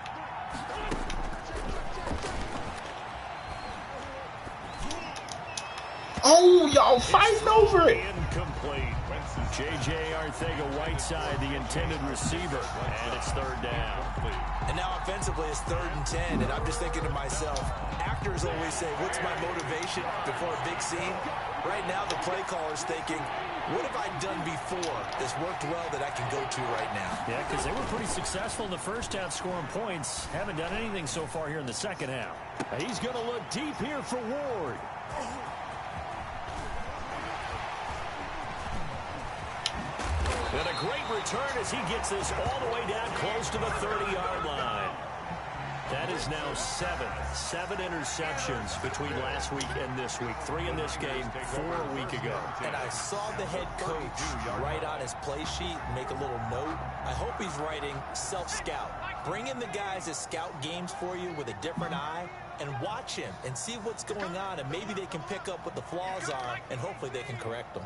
Oh, y'all fighting over it. Incomplete. J.J. Arcega-Whiteside, the intended receiver, and it's 3rd down. And now offensively it's 3rd and 10, and I'm just thinking to myself, actors always say, what's my motivation before a big scene? Right now the play caller's thinking, what have I done before that's worked well that I can go to right now? Yeah, because they were pretty successful in the 1st half scoring points. Haven't done anything so far here in the 2nd half. He's going to look deep here for Ward. And a great return as he gets this all the way down close to the 30-yard line. That is now 7 interceptions between last week and this week. 3 in this game, 4 a week ago. And I saw the head coach write on his play sheet, make a little note. I hope he's writing self-scout. Bring in the guys that scout games for you with a different eye and watch him and see what's going on, and maybe they can pick up what the flaws are, and hopefully they can correct them.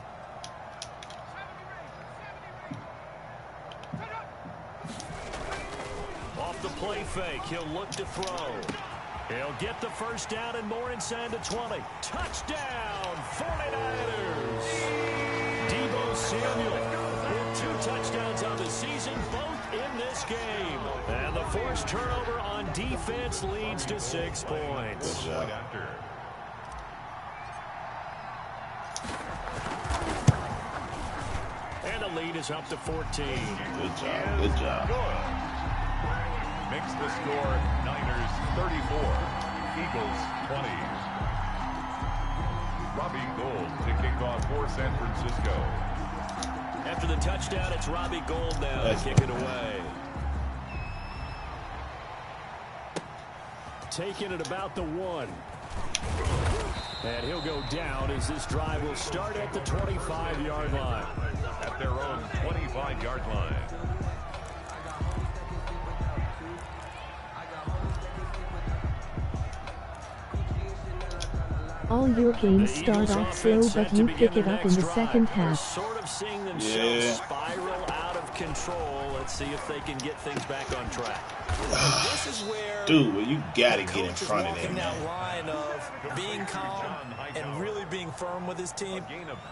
Off the play fake, he'll look to throw. He'll get the 1st down and more inside the 20. Touchdown, 49ers! DEEBO Samuel with 2 touchdowns on the season, both in this game. And the forced turnover on defense leads to 6 points. Good job. And the lead is up to 14. Good job. Good job. Makes the score Niners 34, Eagles 20. Robbie Gould to kick off for San Francisco. After the touchdown, it's Robbie Gould now to kick it away. Taking it about the 1. And he'll go down as this drive will start at the 25-yard line. At their own 25-yard line. All your games start off slow, but you pick it up in the 2nd half. Sort of seeing themselves spiral out of control. Let's see if they can get things back on track. This is where Dude, well, you got to get in front of them, that man. line of being calm and really being firm with his team.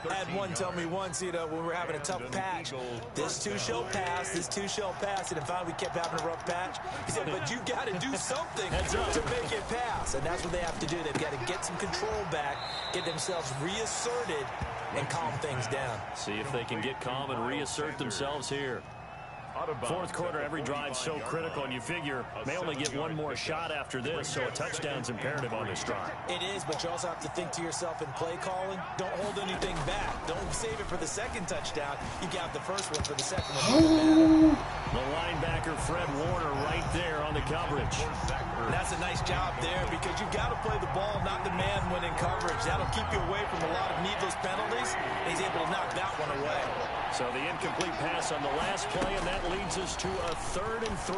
I had one tell me once, when we were having a tough patch, this 2 shall pass, this 2 shall pass, and if finally we kept having a rough patch, he said, but you got to do something to make it pass, and that's what they have to do. They've got to get some control back, get themselves reasserted, and calm things down. See if they can get calm and reassert themselves here. 4th quarter, every drive so critical, and you figure may only get one more shot after this, so a touchdown's imperative on this drive. It is, but you also have to think to yourself in play calling, don't hold anything back. Don't save it for the 2nd touchdown. You got the 1st one for the 2nd one. The linebacker, Fred Warner, right there on the coverage. That's a nice job there because you've got to play the ball, not the man when in coverage. That'll keep you away from a lot of needless penalties. He's able to knock that one away. So the incomplete pass on the last play, and that leads us to a 3rd and 3.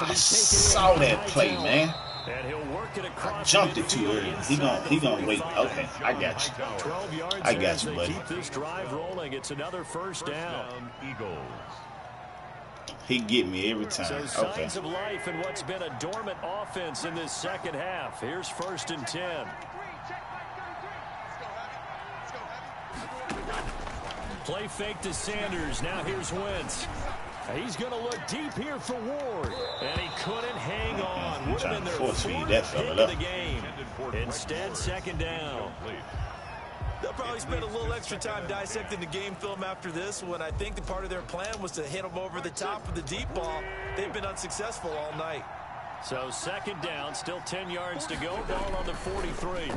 I saw that play, man. And he'll work it across. I jumped it too early. He gonna wait. Okay, I got you. 12 yards I got you, they buddy. keep this drive rolling. It's another 1st down. Eagles. He get me every So time. signs Okay. of life in what's been a dormant offense in this 2nd half. Here's 1st and 10. Play fake to Sanders. Now here's Wentz. He's going to look deep here for Ward. And he couldn't hang on. Would have been their force feed fourth that pick fella of the game. Instead, second down. They'll probably spend a little extra time dissecting the game film after this when I think the part of their plan was to hit them over the top of the deep ball. They've been unsuccessful all night. So second down, still 10 yards to go. Ball on the 43.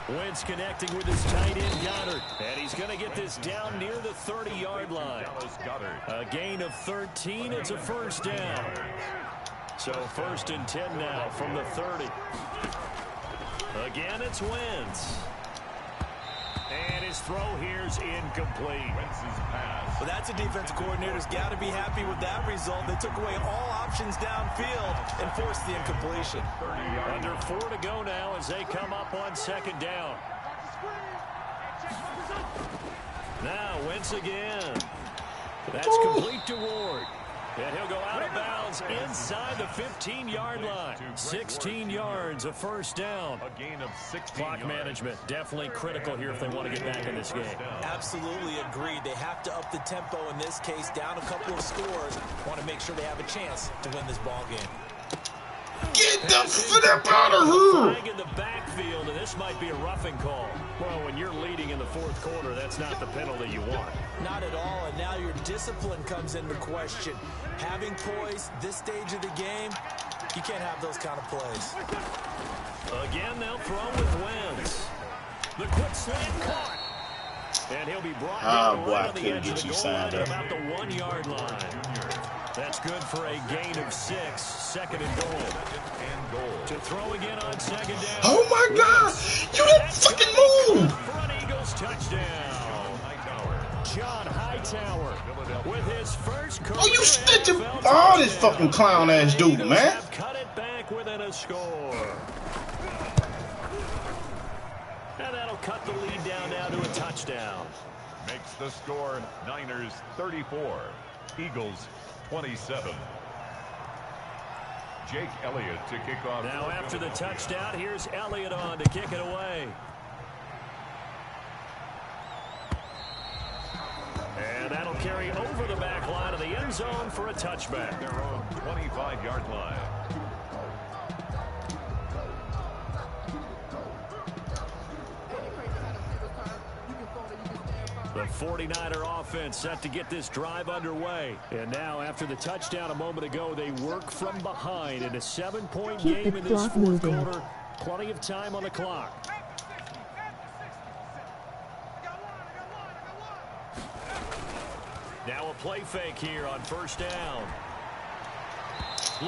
Wentz connecting with his tight end, Goddard. And he's going to get this down near the 30-yard line. A gain of 13. It's a first down. So first and 10 now from the 30. Again, it's Wentz. And his throw here's incomplete. Well, that's a defensive coordinator's got to be happy with that result. They took away all options downfield and forced the incompletion. Under 4 to go now as they come up on second down. Now Wentz again. That's complete to Ward. And he'll go out of bounds inside the 15-yard line. 16 yards, a first down. A gain of 16 Clock yards. management definitely critical here if they want to get back in this game. Absolutely agreed. They have to up the tempo in this case, down a couple of scores. Want to make sure they have a chance to win this ball game. Get the flip out of here! Flag in the backfield, and this might be a roughing call. Well, when you're leading in the fourth quarter, that's not the penalty you want. Not at all, and now your discipline comes into question. Having poise this stage of the game, you can't have those kind of plays. Again, they'll throw with Wentz. The quick slant caught. And he'll be brought down boy, right I on the couldn't edge get of the you goal signed line up. about the 1-yard line. That's good for a gain of 6. Second and goal. To throw again on second down. Oh my God! You didn't fucking move! Front Eagles touchdown. John Hightower with his first career. Oh, you stitching all this fucking clown ass dude, man. Have cut it back within a score. And that'll cut the lead down now to a touchdown. Makes the score Niners 34, Eagles 27. Jake Elliott to kick off. Now after the touchdown, here's Elliott on to kick it away. And that'll carry over the back line of the end zone for a touchback. Their own 25-yard line. The 49er offense set to get this drive underway. And now after the touchdown a moment ago, they work from behind in a 7-point Keep game the in this clock fourth moving. quarter. Plenty of time on the clock. Now a play fake here on first down.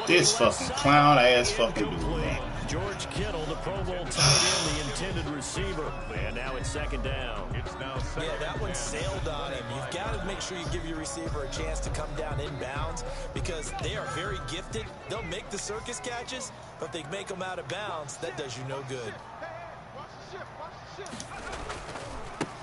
This fucking clown ass fucking dude, man. George Kittle, the Pro Bowl tight end, the intended receiver. And now it's second down. It's now second. Yeah, that one sailed on him. You've got to make sure you give your receiver a chance to come down inbounds because they are very gifted. They'll make the circus catches, but if they make them out of bounds, that does you no good.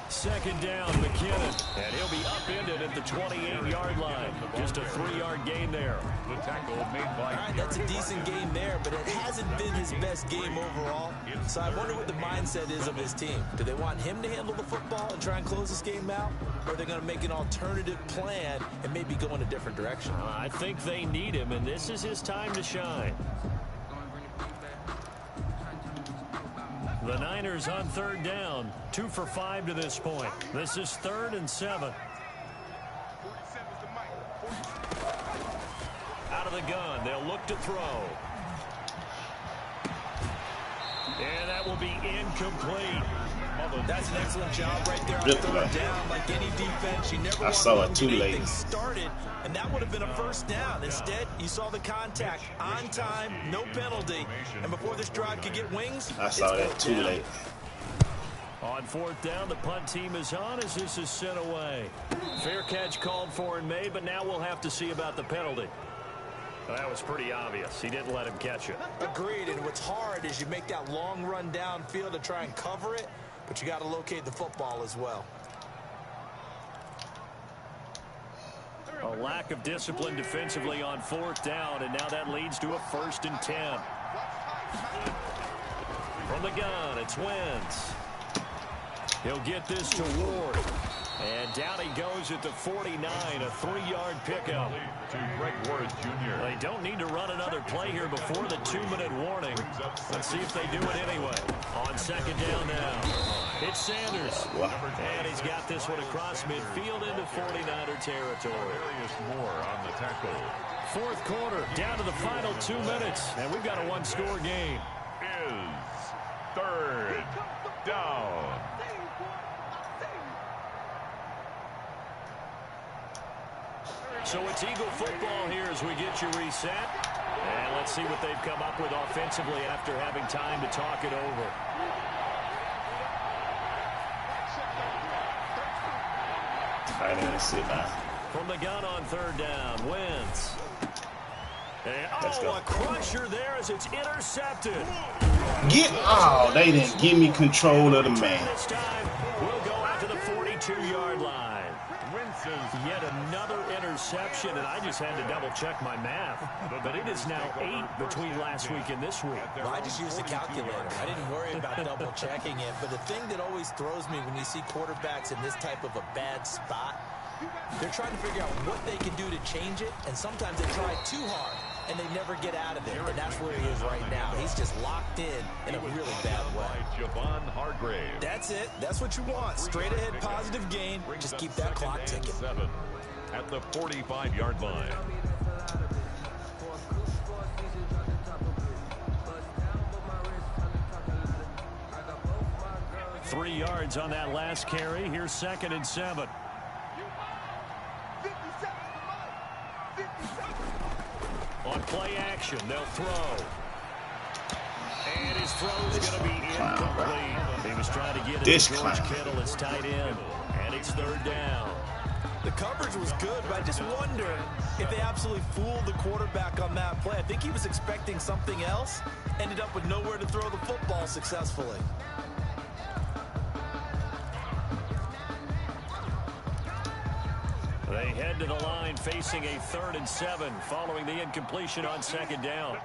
Second down, McKinnon. And he'll be upended at the 28-yard line. Just a 3-yard gain there. The tackle made by. All right, that's a decent game there, but it hasn't been his best game overall. So I wonder what the mindset is of his team. Do they want him to handle the football and try and close this game out? Or are they going to make an alternative plan and maybe go in a different direction? I think they need him, and this is his time to shine. The Niners on third down, 2 for 5 to this point. This is 3rd and 7. Out of the gun, they'll look to throw. And that will be incomplete. That's an excellent job right there on third down. Like any defense, you never want saw to it too get late. anything started, and that would have been a first down. Instead, you saw the contact on time, no penalty, and before this drive could get wings, I saw that too late. On 4th down, the punt team is on as this is sent away. Fair catch called for and made, but now we'll have to see about the penalty. Well, that was pretty obvious. He didn't let him catch it. Agreed, and what's hard is you make that long run downfield to try and cover it, but you got to locate the football as well. A lack of discipline defensively on 4th down, and now that leads to a 1st and 10. From the gun, it's Wentz. He'll get this to Ward. And down he goes at the 49, a 3-yard pickup. To Greg Ward Jr. They don't need to run another play here before the 2-minute warning. Let's see if they do it anyway. On second down now, it's Sanders. And he's got this one across midfield into 49er territory. Darius Moore on the tackle. Fourth quarter, down to the final 2 minutes. And we've got a one-score game. Is third down. So it's Eagle football here as we get you reset. And let's see what they've come up with offensively after having time to talk it over. I didn't sit down. From the gun on third down, Wentz. And, a crusher there as it's intercepted. They didn't give me control of the man. This time, we'll go out to the 42-yard line. Yet another interception, and I just had to double-check my math. But it is now 8 between last week and this week. Well, I just used the calculator. I didn't worry about double-checking it. But the thing that always throws me when you see quarterbacks in this type of a bad spot, they're trying to figure out what they can do to change it, and sometimes they try too hard, and they never get out of there. And that's where he is right now. He's just locked in a really bad way. Javon Hargrave. That's it. That's what you want. Straight ahead positive gain. Just keep that clock ticking. 7 at the 45-yard line. Three yards on that last carry. Here's 2nd and 7. On play action, they'll throw. And his throw's going to be incomplete. He was trying to get it to George Kittle. It's tight end. And it's third down. The coverage was good, but I just wonder if they absolutely fooled the quarterback on that play. I think he was expecting something else. Ended up with nowhere to throw the football successfully. They head to the line facing a 3rd and 7 following the incompletion on 2nd down.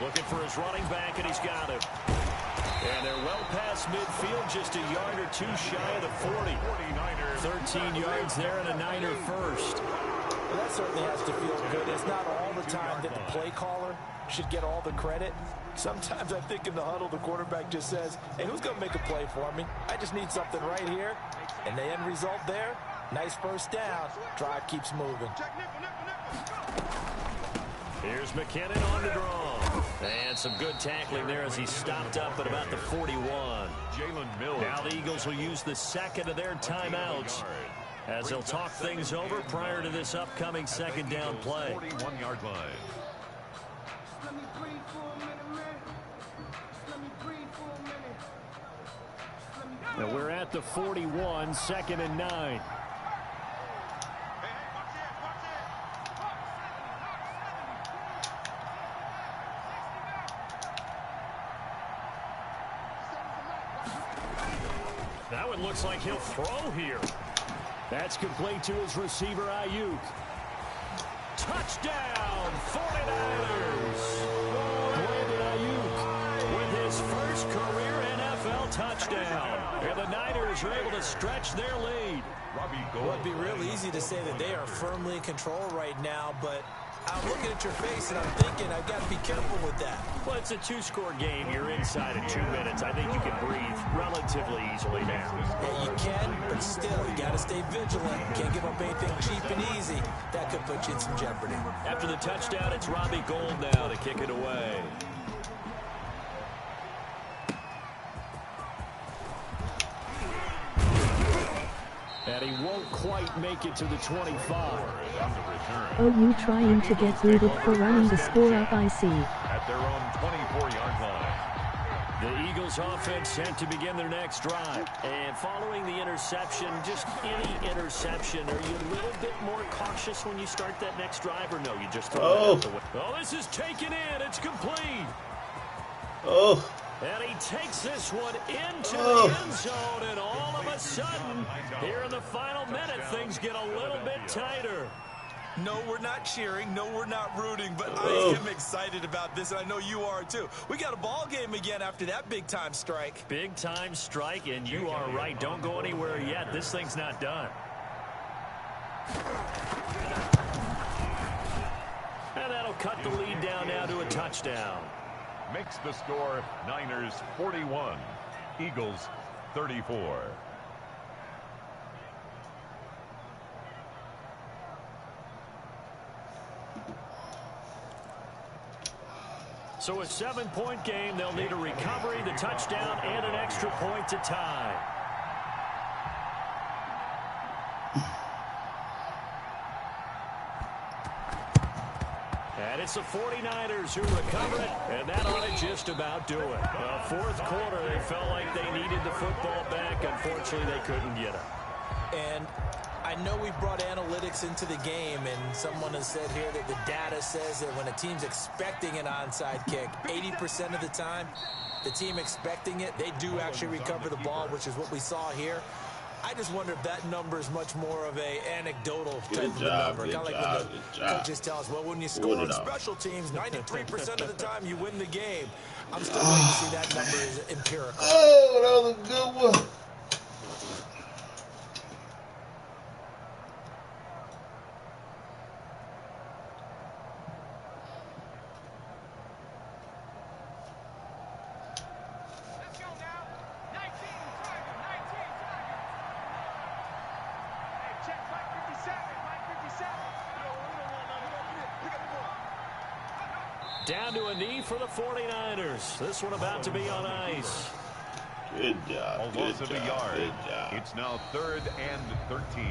Looking for his running back, and he's got it. And they're well past midfield, just a yard or two shy of the 40. 13 yards there and a Niner first. Well, that certainly has to feel good. It's not all the time that the play caller should get all the credit. Sometimes I think in the huddle, the quarterback just says, hey, who's going to make a play for me? I just need something right here. And the end result there, nice first down. Drive keeps moving. Here's McKinnon on the draw. And some good tackling there as he stopped up at about the 41. Now the Eagles will use the 2nd of their timeouts as they'll talk things over prior to this upcoming 2nd down play. 41-yard line. Now we're at the 41, 2nd and 9. That one looks like he'll throw here. That's complete to his receiver, Ayuk. Touchdown, 49ers. Brandon Ayuk with his first career NFL touchdown. And the Niners are able to stretch their lead. Well, it'd be real easy to say that they are firmly in control right now, but I'm looking at your face and I'm thinking I've got to be careful with that. Well, it's a 2-score game. You're inside of 2 minutes. I think you can breathe relatively easily now. Yeah, you can, but still, you got to stay vigilant. Can't give up anything cheap and easy. That could put you in some jeopardy. After the touchdown, it's Robbie Gould now to kick it away. And he won't quite make it to the 25. Oh, you trying to get booted for running the score up, I see. At their own 24-yard line. The Eagles offense set to begin their next drive. And following the interception, just any interception, are you a little bit more cautious when you start that next drive, or no, you just throw it out the way? Oh, this is taken in. It's complete. Oh. And he takes this one into the end zone, and all of a sudden, here in the final minute, things get a little bit tighter. No, we're not cheering. No, we're not rooting. But I am excited about this, and I know you are too. We got a ball game again after that big-time strike. Big-time strike, and you are right. Don't go anywhere yet. This thing's not done. And that'll cut the lead down now to a touchdown. Makes the score Niners 41, Eagles 34. So a 7-point game. They'll need a recovery, the touchdown, and an extra point to tie. And it's the 49ers who recover it, and that ought to just about do it. Fourth quarter, they felt like they needed the football back. Unfortunately, they couldn't get it. And I know we brought analytics into the game, and someone has said here that the data says that when a team's expecting an onside kick, 80% of the time, the team expecting it, they do actually recover the ball, which is what we saw here. I just wonder if that number is much more of a anecdotal type of a number. Kind of like when the coaches tell us, well, when you score on special teams, 93% of the time you win the game. I'm still waiting to see that number is empirical. Oh, that was a good one. Down to a knee for the 49ers. This one about to be on ice. Good job. Almost a yard. Good job. It's now 3rd and 13.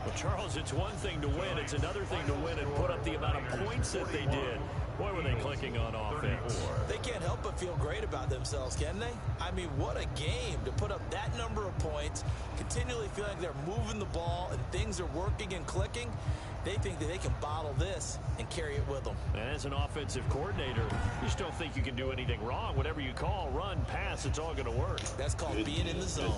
Well, Charles, it's one thing to win. It's another thing to win and put up the amount of points that they did. Boy, were they clicking on offense. They can't help but feel great about themselves, can they? I mean, what a game to put up that number of points, continually feeling like they're moving the ball and things are working and clicking. They think that they can bottle this and carry it with them. And as an offensive coordinator, you just don't think you can do anything wrong. Whatever you call, run, pass, it's all going to work. That's called being in the zone.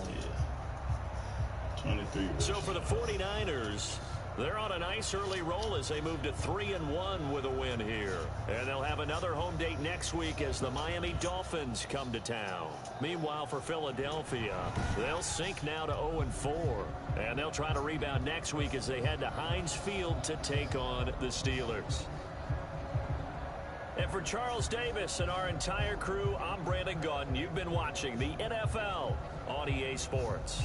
23. So for the 49ers, they're on a nice early roll as they move to 3-1 with a win here. And they'll have another home date next week as the Miami Dolphins come to town. Meanwhile, for Philadelphia, they'll sink now to 0-4. And they'll try to rebound next week as they head to Heinz Field to take on the Steelers. And for Charles Davis and our entire crew, I'm Brandon Gaudin. You've been watching the NFL on EA Sports.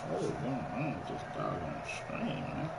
What is going on with this doggone stream, man?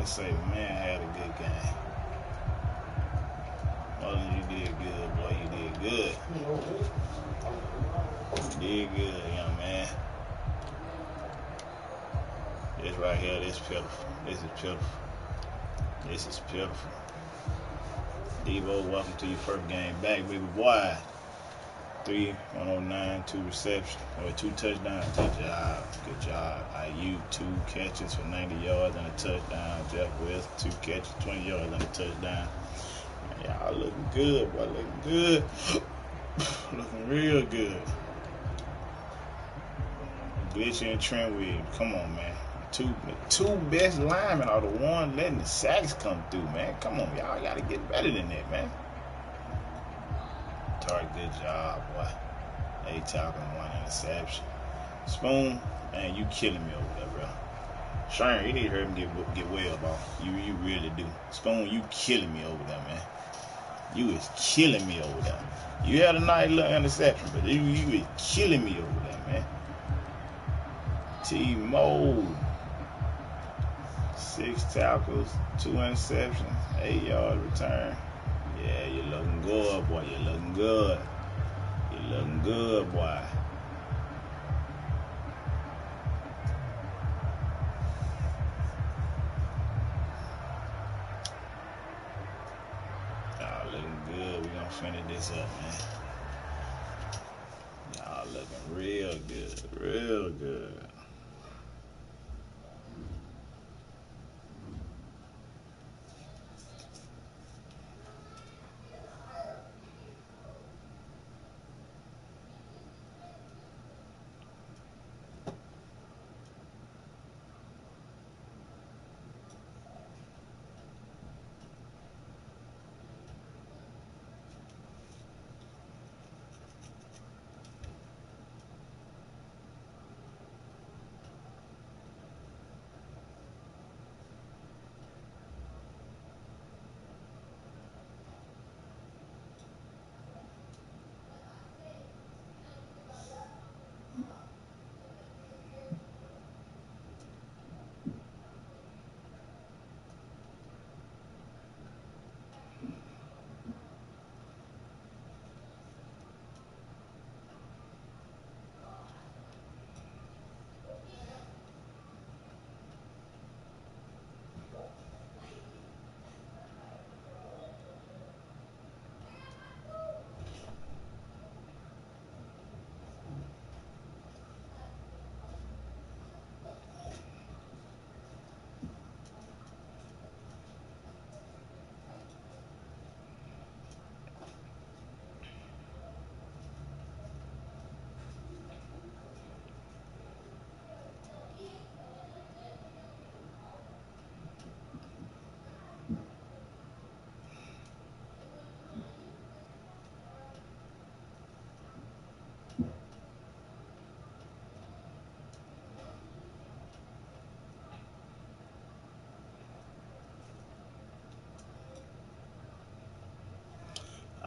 to say, man, I had a good game. Mullins, you did good, boy. You did good. You did good, young man. This right here, this pitiful. This is pitiful. This is pitiful. DEEBO, welcome to your first game back, baby boy. 109, 2 receptions, or 2 touchdowns. Good job. Good job. IU, 2 catches for 90 yards and a touchdown. Jeff Wilson, 2 catches, 20 yards and a touchdown. Man, y'all looking good, boy. Looking good. Looking real good. Glitchy and Trent Williams. Come on, man. The two best linemen are the ones letting the sacks come through, man. Come on, y'all got to get better than that, man. Target, good job, boy. 8 tackles, 1 interception. Spoon, man, you killing me over there, bro. Shane, you need to hurry him get well, bro. You really do. Spoon, you killing me over there, man. You is killing me over there. You had a nice little interception, but you is killing me over there, man. T-Mo, 6 tackles, 2 interceptions, 8-yard return. Yeah, you're looking good, boy. You're looking good. You're looking good, boy. Y'all looking good. We're gonna finish this up, man. Y'all looking real good. Real good.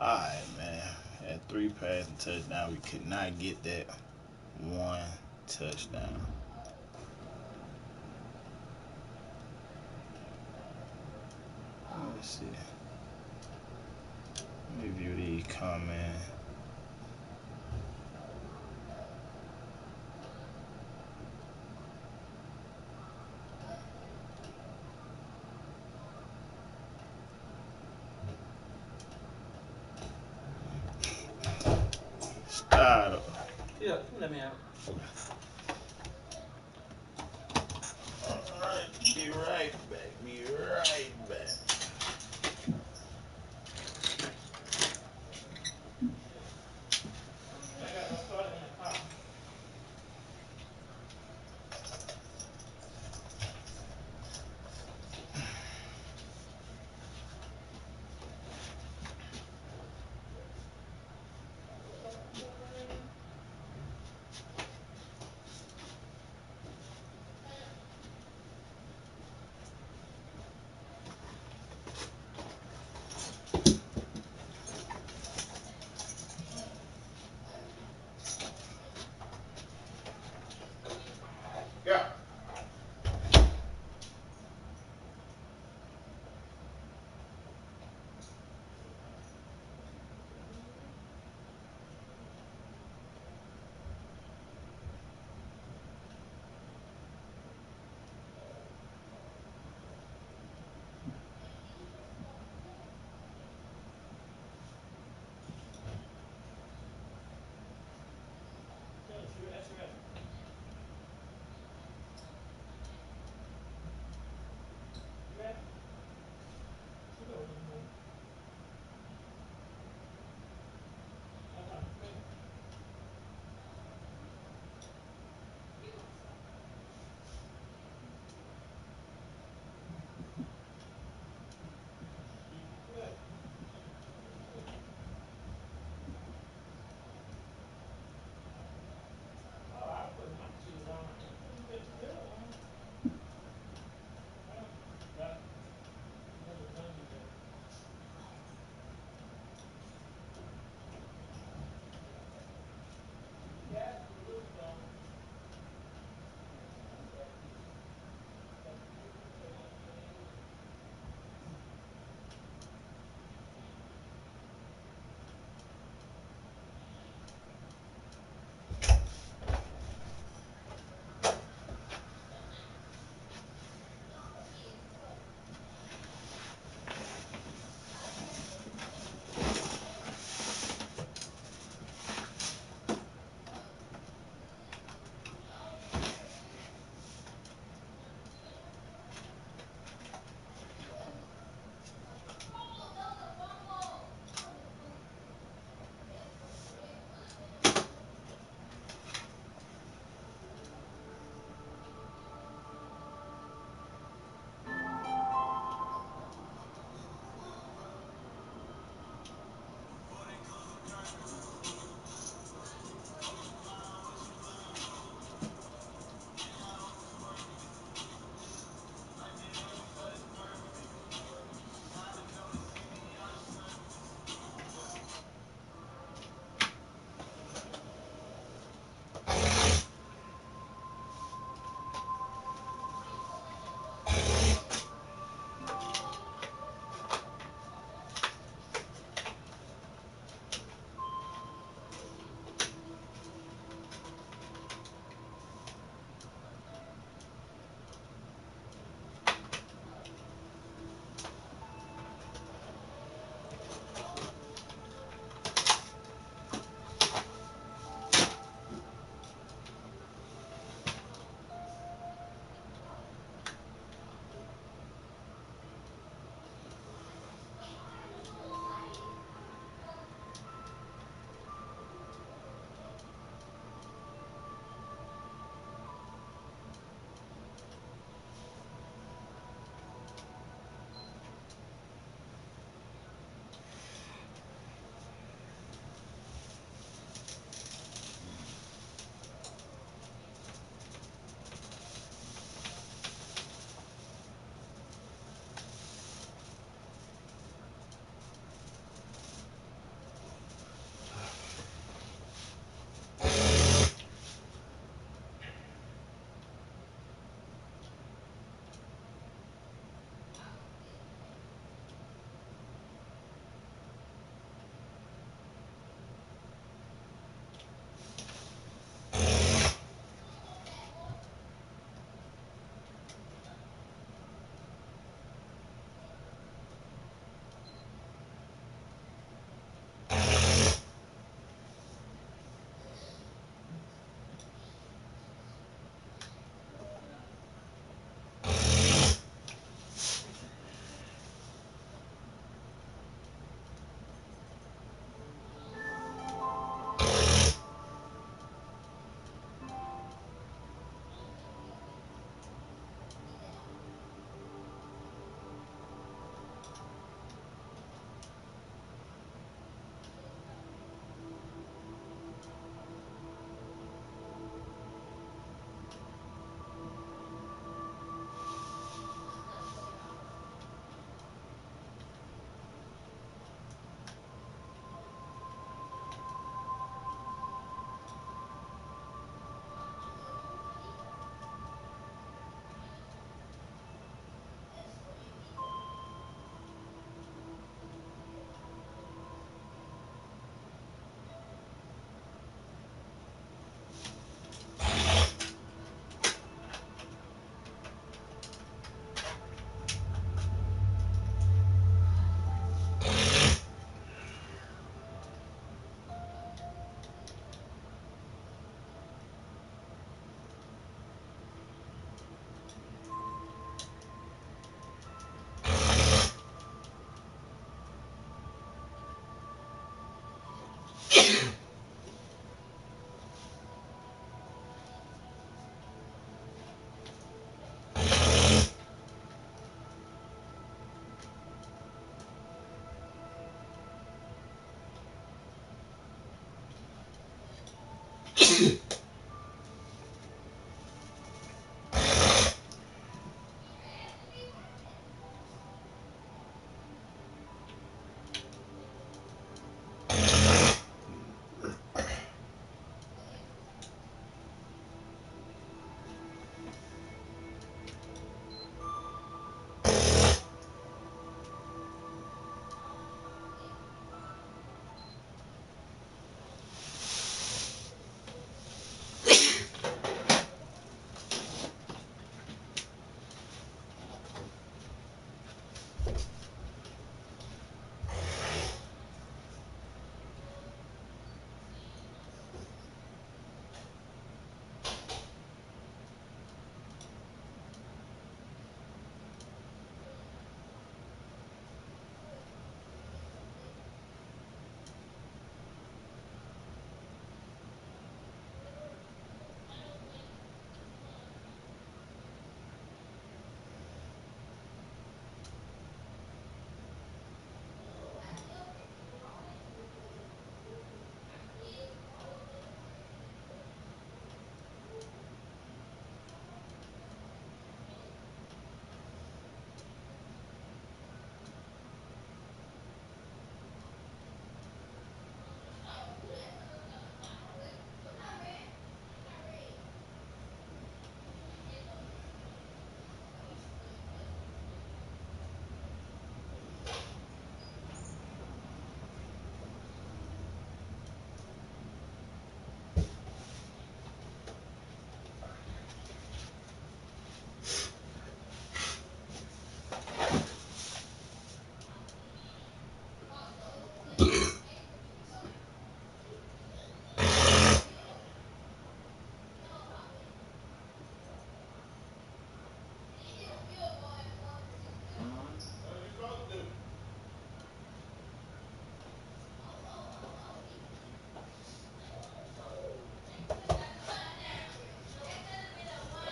Alright, man. At 3 passing touchdowns, we could not get that 1 touchdown. Let's see. Let me view these comments. Start. Yeah, let me out. Alright, be right back. Be right back.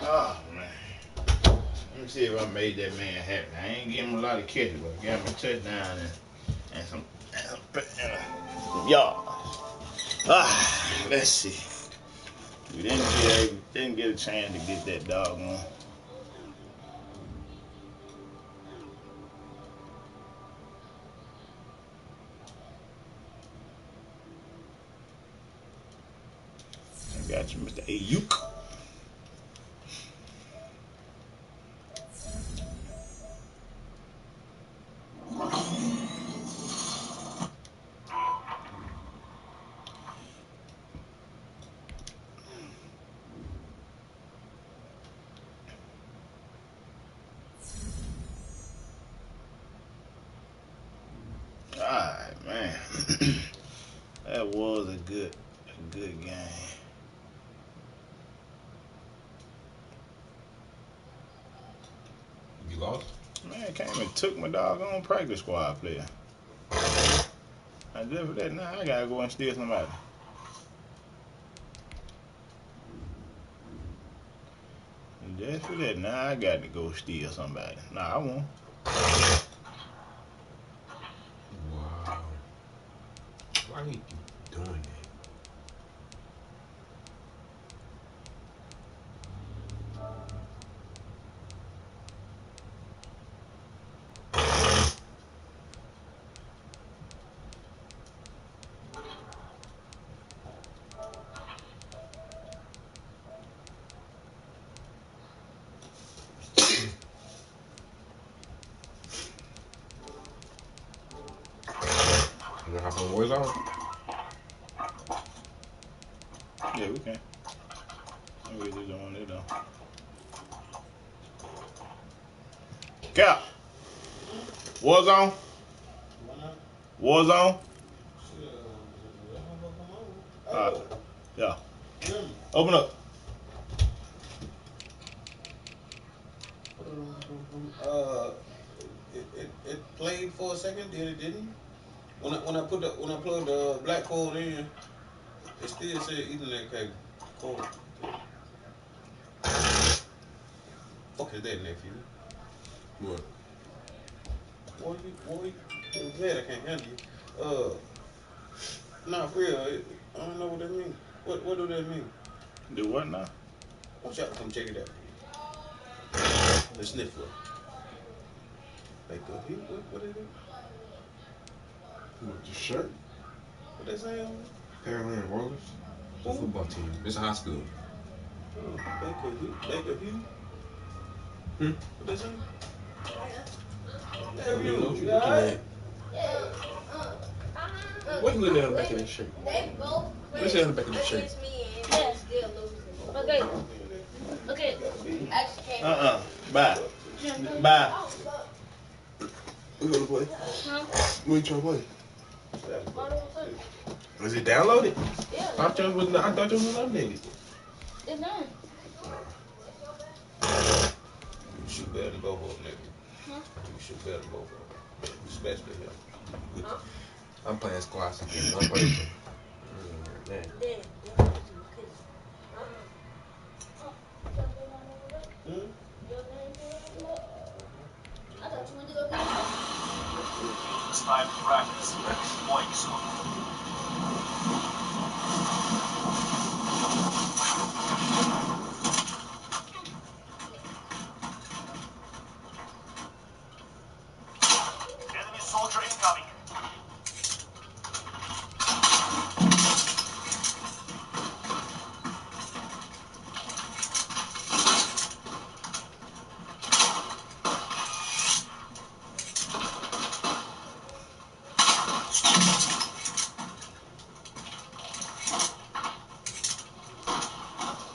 Oh man. Let me see if I made that man happy. I ain't getting him a lot of catches, but I got him a touchdown and some yards. Let's see. We didn't get a chance to get that dog on. I got you, Mr. Ayuk. Alright, man. That was a good game. You lost? Man came and took my doggone practice squad player. I did for that. Now I gotta go and steal somebody. Just for that. Now I got to go steal somebody. Nah, I won't. Wow. Why are you doing that? You gonna hop on Warzone? Yeah, we can. I'm really doing it though. Cap. Warzone. Warzone. Yeah. Open up. It played for a second, then it didn't. When I plugged the black cord in, it still said Ethernet cable cord. Fuck is that, nephew? What? Boy, you glad I can't handle you. Nah, for real, I don't know what that means. What do that mean? Do what now? Why don't y'all come check it out? The sniffer. Like the what is it? What, the shirt? What they say on it? Pearland Rollers? The football team. It's a high school. Oh, Baker Hugh. What they say? I don't even know what you're looking at. What's looking at the back of this shirt? What's on the back of the shirt? Okay. Bye. Bye. We gonna play? Huh? We ain't trying to play. Was it downloaded? Yeah. I thought it was updated. It's done. You shoot better than both of them, nigga. Huh? You shoot better than both of them. Especially him. I'm playing squash again. I'm playing. It's time to practice. Point soon. Enemy soldier incoming.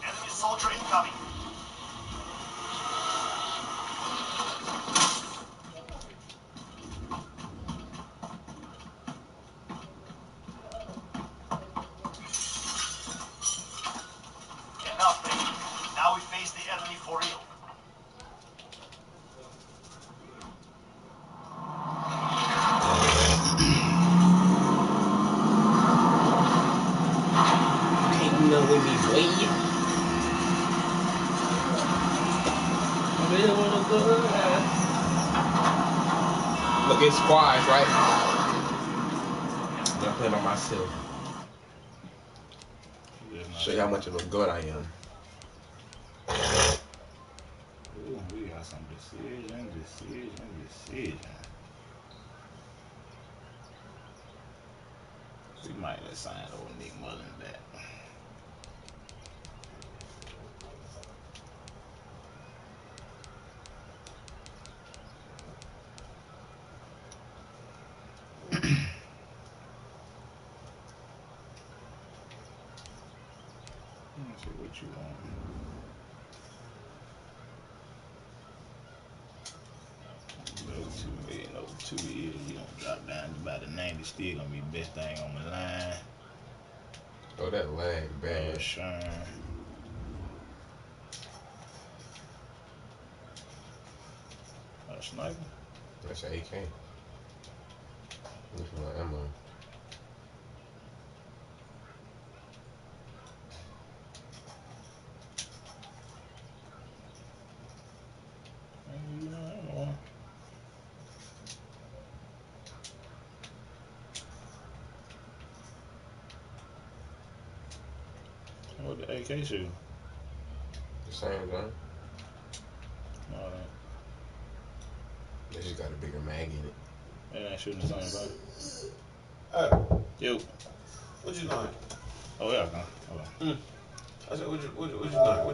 Enemy soldier incoming. Enough, baby. Now we face the enemy for real. Taking up with me, boy. Look, it's squash, right? I'm playing by myself. Show you how much of a god I am. Ooh, we got some decision. We might have signed old Nick Mullins back. Let's see what you want. Over 2 years, you gonna drop down to about a 90, still gonna be the best thing on the line. Oh, that lag bad. Sure. A sniper? That's an AK. Looks like ammo. What the AK shoot? The same gun. Alright. They just got a bigger mag in it. They ain't shooting the same gun. Hey, Yo. what you like? Oh, yeah, gun. Hold on. I said, what you like?